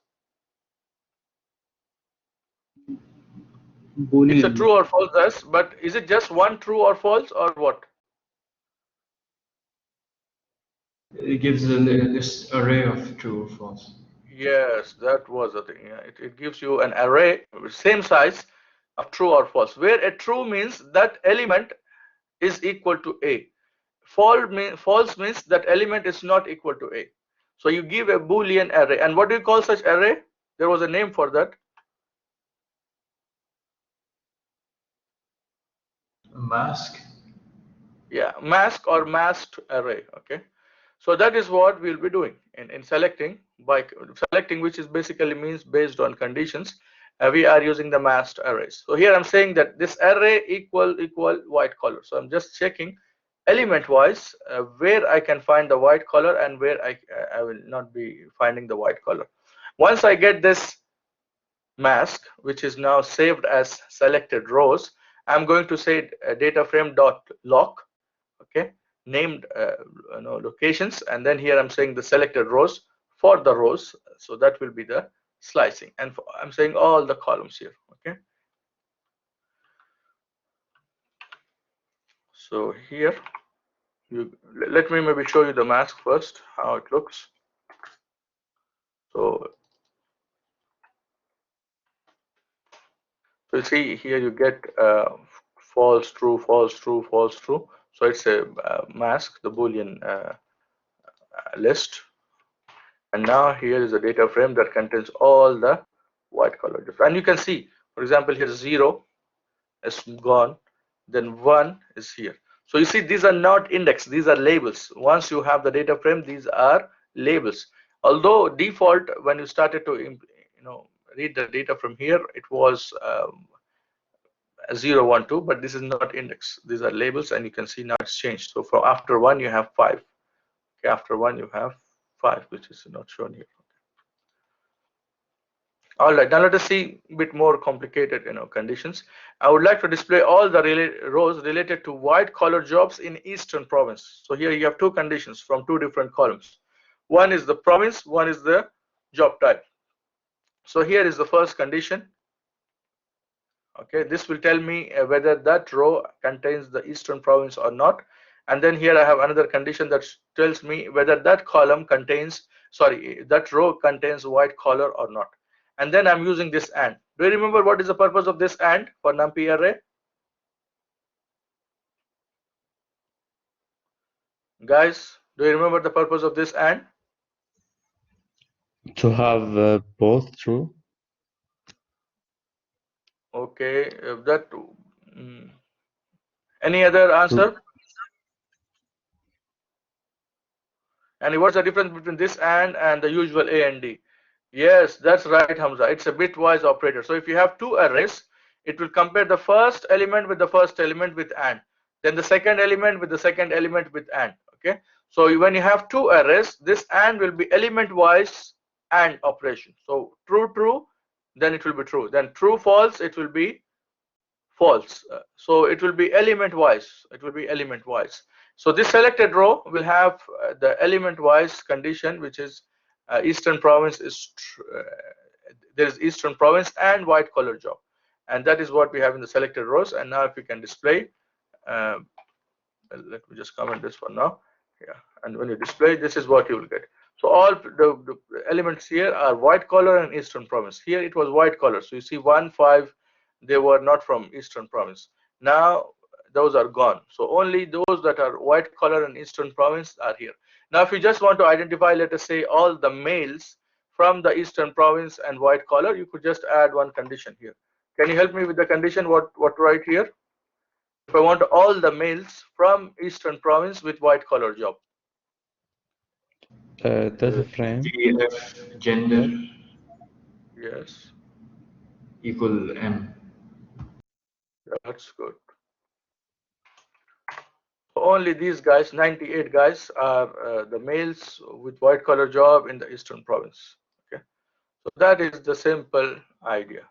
Boolean. It's a true or false, yes, but is it just one true or false or what? It gives a this array of true or false. Yes, that was the thing. Yeah, it gives you an array, same size, of true or false, where a true means that element is equal to A. False means that element is not equal to A. So you give a Boolean array. And what do you call such array? There was a name for that. A mask? Yeah, mask or masked array. Okay. So that is what we'll be doing in selecting, by selecting, which is basically means based on conditions. We are using the masked arrays. So here I'm saying that this array equal white color. So I'm just checking element wise where I can find the white color and where I will not be finding the white color. Once I get this mask, which is now saved as selected rows. I'm going to say data frame dot lock, okay, named locations, and then here I'm saying the selected rows for the rows. So that will be the slicing, and I'm saying all the columns here, okay. So here, let me maybe show you the mask first, how it looks. So you see here you get false, true, false, true, false, true. So it's a mask, the Boolean list. And now here is a data frame that contains all the white color. And you can see, for example, here 0 is gone, then 1 is here. So you see, these are not index, these are labels. Once you have the data frame, these are labels. Although default, when you started to read the data from here, it was 0, 1, 2, but this is not index. These are labels, and you can see now it's changed. So for after 1, you have 5. Okay, after 1, you have 5, which is not shown here. All right, now let us see a bit more complicated conditions. I would like to display all the rows related to white collar jobs in Eastern Province. So here you have two conditions from two different columns. One is the province, one is the job type. So here is the first condition. Okay, this will tell me whether that row contains the Eastern Province or not. And then here I have another condition that tells me whether that column contains, sorry, that row contains white collar or not. And then I'm using this AND. Do you remember what is the purpose of this AND for NumPy array? Guys, do you remember the purpose of this AND? To have both true. Okay, any other answer? And what's the difference between this and the usual A and D? Yes, that's right, Hamza. It's a bitwise operator. So if you have two arrays, it will compare the first element with the first element with AND, then the second element with the second element with AND. Okay. So when you have two arrays, this AND will be element-wise AND operation. So true, true, then it will be true. Then true, false, it will be false. So it will be element wise. It will be element wise. So this selected row will have the element wise condition, which is Eastern Province is there is Eastern Province and white collar job, and that is what we have in the selected rows. And now if we can display, let me just comment this one now. Yeah, and when you display, this is what you will get. So all the elements here are white collar and Eastern Province. Here it was white collar. So you see 1, 5, they were not from Eastern Province. Now those are gone. So only those that are white collar and Eastern Province are here. Now if you just want to identify, let us say, all the males from the Eastern Province and white collar, you could just add one condition here. Can you help me with the condition? What right here? If I want all the males from Eastern Province with white collar job. Data frame. VF gender Yes, equal M. that's good. Only these guys, 98 guys, are the males with white collar job in the Eastern Province. Okay, so that is the simple idea.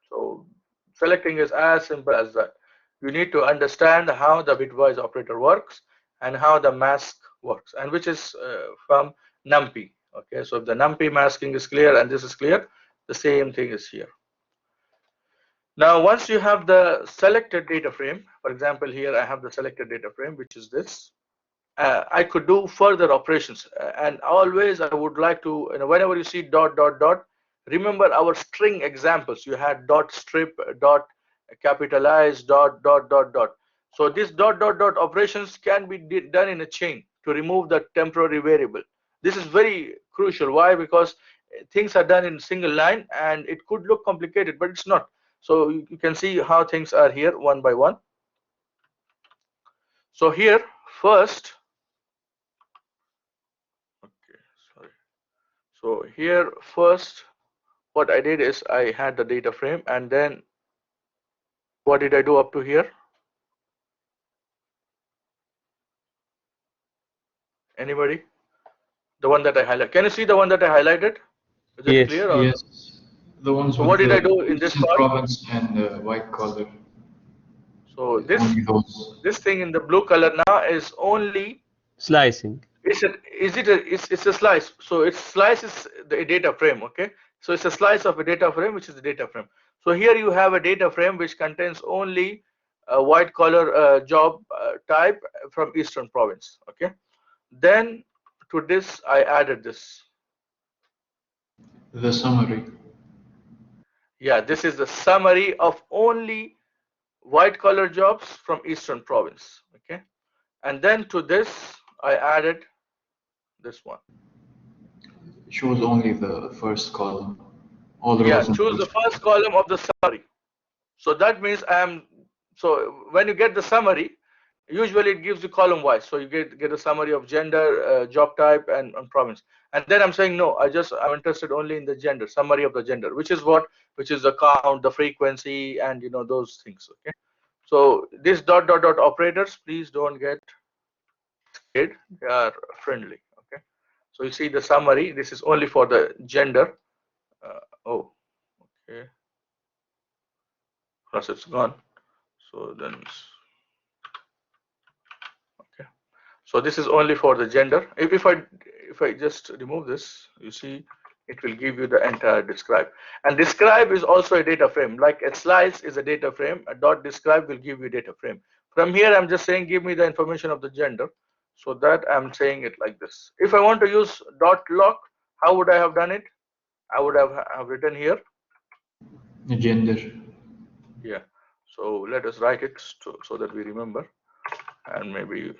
So selecting is as simple as that. You need to understand how the bitwise operator works and how the mask works, and which is from NumPy. Okay, so if the NumPy masking is clear and this is clear, the same thing is here. Now, once you have the selected data frame, for example, here I have the selected data frame, which is this. I could do further operations, and always I would like to, whenever you see dot dot dot, remember our string examples. You had dot strip, dot capitalize, dot dot dot dot. So this dot dot dot operations can be done in a chain to remove the temporary variable. This is very crucial. Why? Because things are done in single line, and it could look complicated, but it's not. So you can see how things are here one by one. So here first, okay, sorry. So here first, what I did is I had the data frame, and then what did I do up to here? Anybody? The one that I highlighted. Can you see the one that I highlighted? Is it Yes. clear or? Yes. The ones So with what did I the do in this Eastern part? province and white collar. So this Only those. this thing in the blue color now is only Slicing. it's a slice. So it's slice is the data frame. Okay. So it's a slice of a data frame, which is the data frame. So here you have a data frame which contains only a white collar job type from Eastern province. Okay. Then to this I added this. The summary. Yeah, this is the summary of only white collar jobs from Eastern province. Okay. And then to this I added this one. Shows only the first column. All the Yeah, rows in choose the first column of the summary. So that means so when you get the summary, usually it gives you column wise. So you get a summary of gender, job type, and province. And then I'm saying no, I'm interested only in the gender, summary of the gender, which is the count, the frequency, and those things. Okay. So this dot dot dot operators, please don't get scared. They are friendly. Okay. So you see the summary. This is only for the gender. Oh, okay. Plus it's gone. So then, okay. So this is only for the gender. If I just remove this, you see, it will give you the entire describe. And describe is also a data frame. Like a slice is a data frame. A dot describe will give you data frame. From here, I'm just saying, give me the information of the gender. So that I'm saying it like this. If I want to use dot lock, how would I have done it? I would have written here. the gender. Yeah. So let us write it so that we remember, and maybe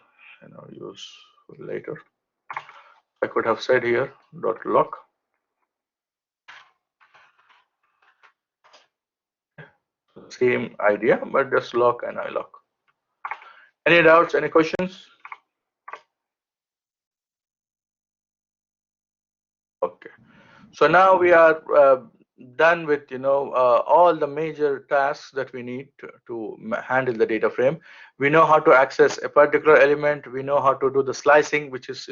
use later. I could have said here dot lock. Same idea, but just lock and I lock. Any doubts? Any questions? Okay. So now we are done with all the major tasks that we need to handle the data frame. We know how to access a particular element. We know how to do the slicing, which is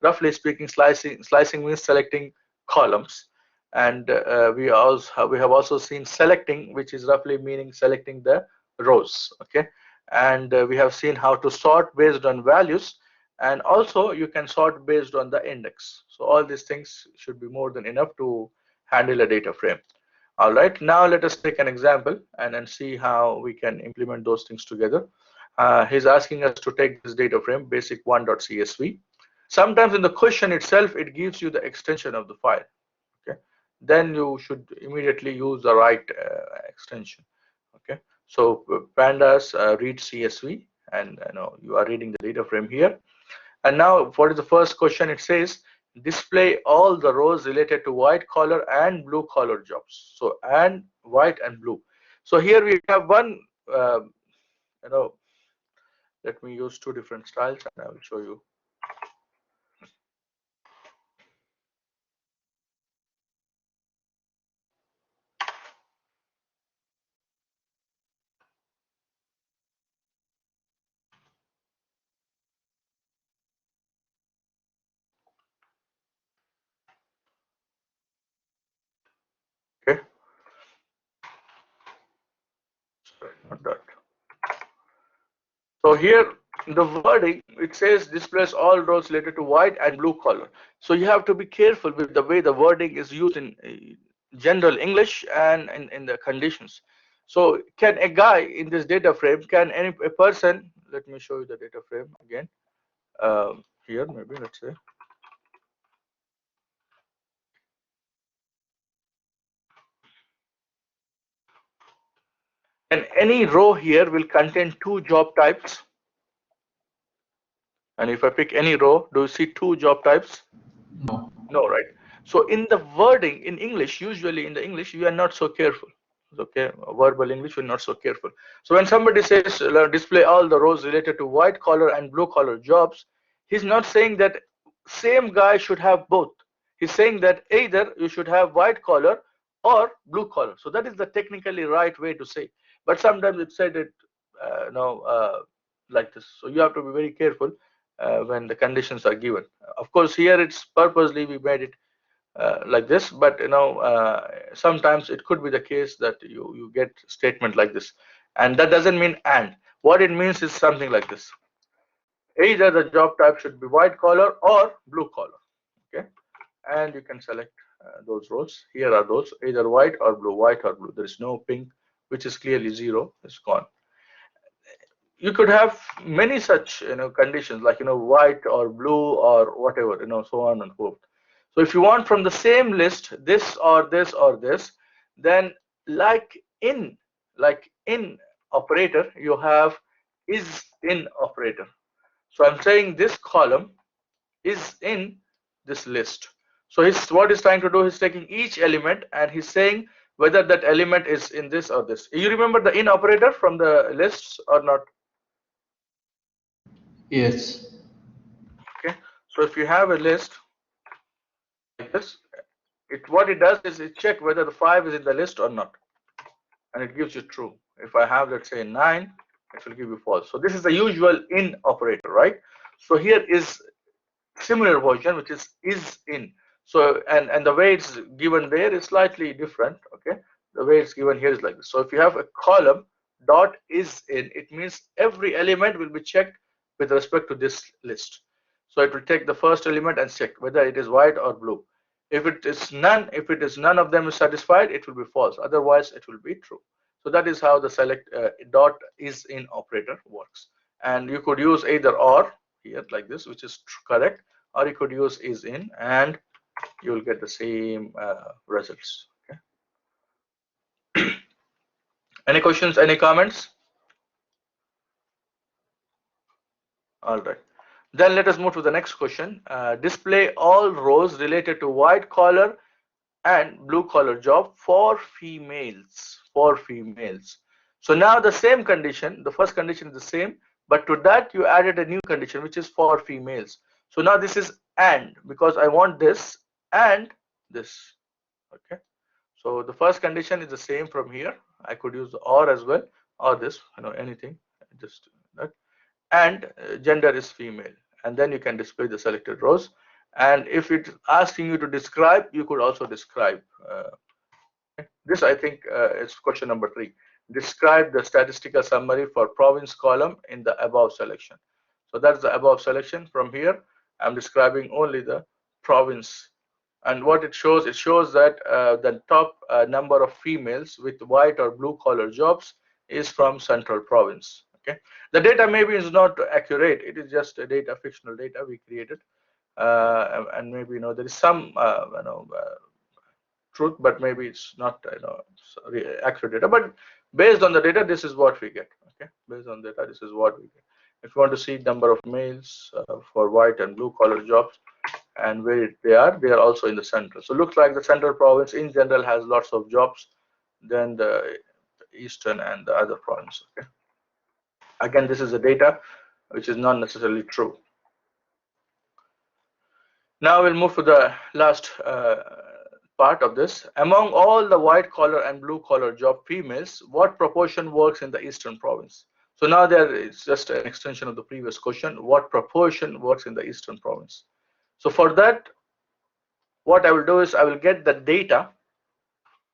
roughly speaking, slicing means selecting columns. And we have also seen selecting, which is roughly meaning selecting the rows. Okay. And we have seen how to sort based on values, and also you can sort based on the index. So all these things should be more than enough to handle a data frame. All right, now let us take an example and then see how we can implement those things together. He's asking us to take this data frame basic 1.csv. Sometimes in the question itself it gives you the extension of the file. Okay, then you should immediately use the right extension. Okay, so pandas read csv, and you are reading the data frame here. And now what is the first question? It says display all the rows related to white collar and blue collar jobs. So and white and blue. So here we have one, let me use two different styles and I will show you. Okay, sorry, not that. So here in the wording, it says displays all rows related to white and blue collar. So you have to be careful with the way the wording is used in general English and in the conditions. So can a guy in this data frame, can a person, let me show you the data frame again. Here, maybe let's say. And any row here will contain two job types. And if I pick any row, do you see two job types? No. No, right? So in the wording in English, usually in the English, you are not so careful. Okay, verbal English, you're not so careful. So when somebody says display all the rows related to white collar and blue collar jobs, he's not saying that same guy should have both. He's saying that either you should have white collar or blue collar. So that is the technically right way to say. But sometimes it's said it, like this. So you have to be very careful when the conditions are given. Of course, here it's purposely we made it like this, but sometimes it could be the case that you get statement like this, and that doesn't mean and. What it means is something like this: either the job type should be white collar or blue collar. Okay, and you can select those roles. Here are those, either white or blue, white or blue. There is no pink, which is clearly zero. It's gone. You could have many such conditions, like white or blue or whatever, so on and so forth. So if you want from the same list this or this or this, then like in operator, you have is in operator. So I'm saying this column is in this list. So what he's trying to do, he's taking each element and he's saying whether that element is in this or this. You remember the in operator from the lists or not? Yes. Okay, so if you have a list like this, what it does is it check whether the 5 is in the list or not, and it gives you true. If I have, let's say, 9, it will give you false. So this is the usual in operator, right? So here is similar version, which is in. So and the way it's given there is slightly different. Okay, the way it's given here is like this. So if you have a column dot is in, it means every element will be checked with respect to this list. So it will take the first element and check whether it is white or blue. If it is none of them is satisfied, it will be false. Otherwise, it will be true. So that is how the select dot is in operator works. And you could use either or here like this, which is correct, or you could use is in, and you will get the same results. Okay. Any questions? Any comments? All right. Then let us move to the next question. Display all rows related to white collar and blue collar job for females. For females. So now the same condition, the first condition is the same, but to that you added a new condition, which is for females. So now this is and, because I want this and this. Okay. So the first condition is the same from here. I could use or as well, or this, anything, just that. And gender is female, and then you can display the selected rows. And if it's asking you to describe, you could also describe. This, I think, is question number 3. Describe the statistical summary for province column in the above selection. So that's the above selection. From here, I'm describing only the province. And what it shows that the top number of females with white or blue collar jobs is from central province. Okay, the data maybe is not accurate. It is just a data, fictional data we created, and maybe there is some truth, but maybe it's not accurate data. But based on the data, this is what we get. Okay, based on data, this is what we get. If you want to see number of males for white and blue collar jobs and where they are also in the central. So looks like the central province in general has lots of jobs than the eastern and the other province. Okay, again, this is the data which is not necessarily true. Now we'll move to the last part of this. Among all the white collar and blue collar job females, what proportion works in the eastern province? So now there is just an extension of the previous question. What proportion works in the eastern province? So for that, what I will do is I will get the data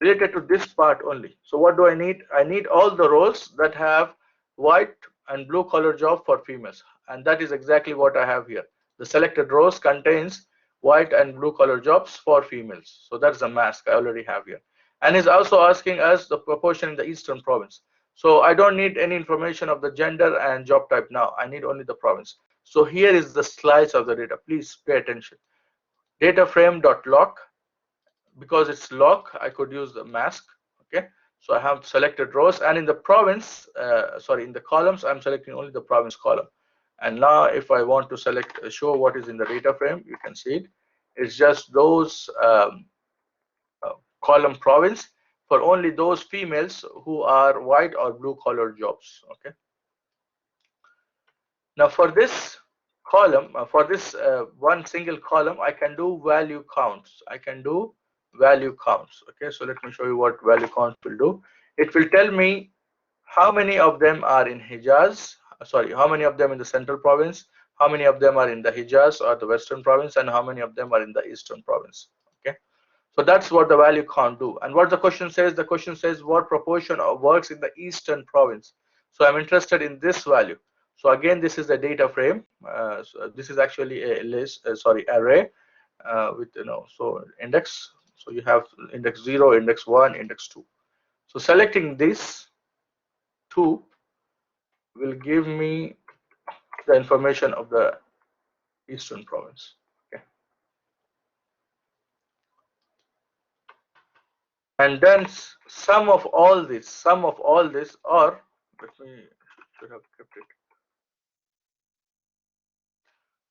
related to this part only. So what do I need? I need all the roles that have white and blue collar job for females, and that is exactly what I have here. The selected rows contains white and blue collar jobs for females. So that's the mask I already have here. And is also asking us the proportion in the eastern province. So I don't need any information of the gender and job type now. I need only the province. So here is the slice of the data. Please pay attention. Data frame.lock. Because it's lock, I could use the mask. Okay, so I have selected rows, and in the province, in the columns, I'm selecting only the province column. And now if I want to select show what is in the data frame, you can see it. It's just those column province for only those females who are white or blue collar jobs. Okay, now for this column, for this one single column, I can do value counts. I can do value counts. Okay, so let me show you what value counts will do. It will tell me how many of them are in Hijaz, how many of them in the central province, how many of them are in the Hijaz or the western province, and how many of them are in the eastern province. Okay, So that's what the value can't do. And what the question says, what proportion of works in the eastern province. So I'm interested in this value. So again, this is the data frame. So this is actually a list, array with, so index. So you have index 0, index 1, index 2. So selecting this 2 will give me the information of the eastern province. Okay. And then sum of all this, or let me should have kept it,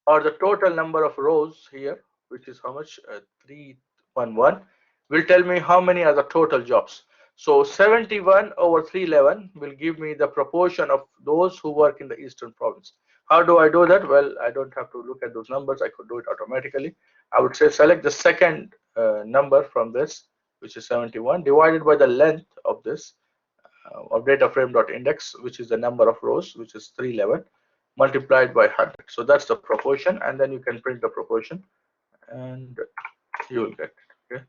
or the total number of rows here, which is how much, 311, will tell me how many are the total jobs. So 71 over 311 will give me the proportion of those who work in the eastern province. How do I do that? Well, I don't have to look at those numbers. I could do it automatically. I would say select the second number from this, which is 71, divided by the length of this of data frame.index, which is the number of rows, which is 311, multiplied by 100. So that's the proportion, and then you can print the proportion, and you will get it. Okay.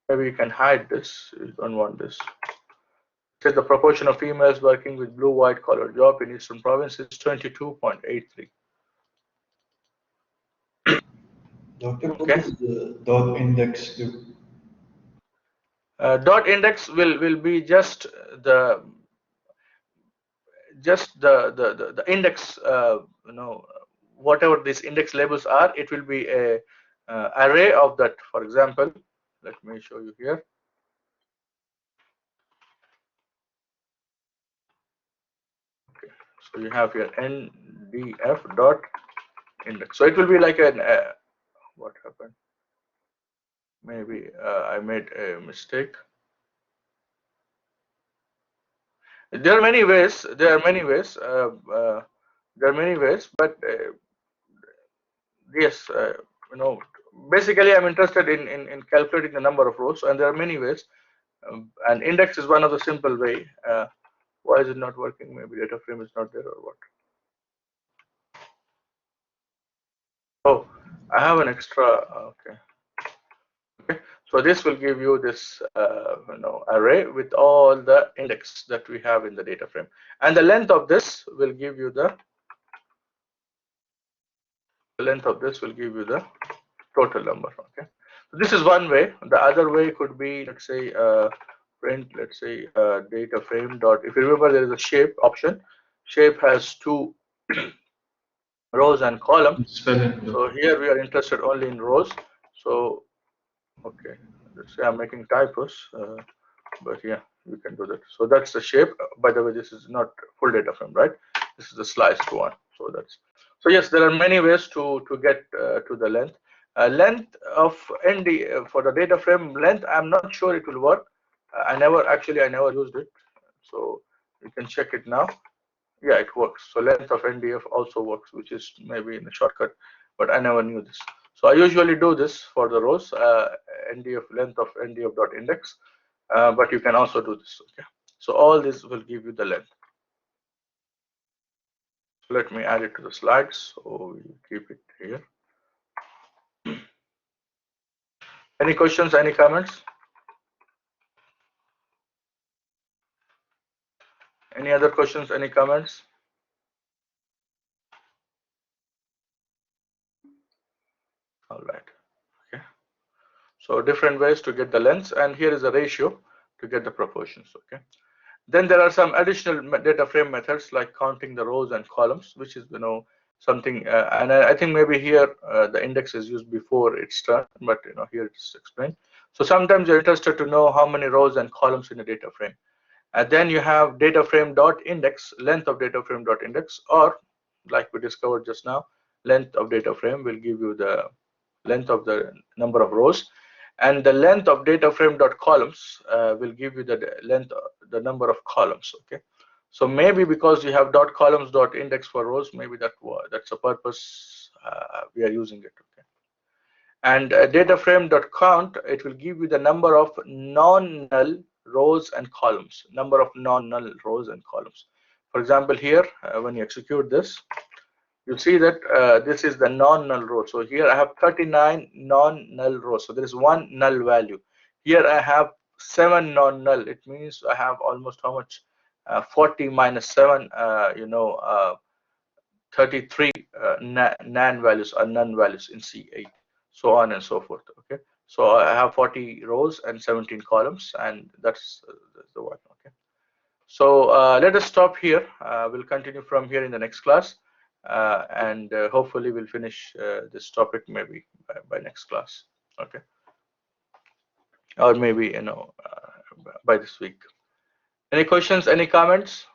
Maybe you can hide this. You don't want this. It says the proportion of females working with blue-white collar job in Eastern Province is 22.83. Doctor, what Okay. does the dot index do? Dot index will be just the index, whatever these index labels are, it will be a array of that. For example, let me show you here. Okay, so you have here ndf dot index. So it will be like an what happened? Maybe I made a mistake. There are many ways. But yes, basically I'm interested in calculating the number of rows, and there are many ways. And index is one of the simple way. Why is it not working? Maybe data frame is not there or what? Oh, I have an extra. Okay. Okay. So this will give you this array with all the index that we have in the data frame, and the length of this will give you the total number. Okay. So this is one way. The other way could be, let's say, print, let's say, data frame dot. If you remember, there is a shape option. Shape has 2 rows and columns. So here we are interested only in rows. So okay, let's say I'm making typos, but yeah, you can do that. So that's the shape. By the way, this is not full data frame, right? This is the sliced one. So yes, there are many ways to get to the length. Length of ND for the data frame length, I'm not sure it will work. I never used it, so you can check it now. Yeah, it works. So length of NDF also works, which is maybe in a shortcut, but I never knew this. So I usually do this for the rows, NDF length of NDF dot index, but you can also do this. Okay. So all this will give you the length. So let me add it to the slides. So we keep it here. Any questions? Any comments? Any other questions? Any comments? All right. Okay. So different ways to get the lengths, and here is a ratio to get the proportions. Okay. Then there are some additional data frame methods like counting the rows and columns, which is something, and I think maybe here the index is used before its turn, but here it is explained. So sometimes you're interested to know how many rows and columns in a data frame, and then you have data frame dot index, length of data frame dot index, or like we discovered just now, length of data frame will give you the length of the number of rows, and the length of data frame dot columns will give you the length, the number of columns. Okay, so maybe because you have dot columns dot index for rows, maybe that's the purpose we are using it. Okay, and data frame dot count, it will give you the number of non-null rows and columns, number of non-null rows and columns. For example, here when you execute this, you see that this is the non-null row. So here I have 39 non-null rows. So there is one null value. Here I have 7 non-null. It means I have almost how much? 40 minus 7, 33 nan values or none values in C8, so on and so forth. Okay, so I have 40 rows and 17 columns, and that's the one. Okay, so let us stop here. We'll continue from here in the next class, and hopefully we'll finish this topic maybe by next class. Okay, or maybe by this week. Any questions? Any comments?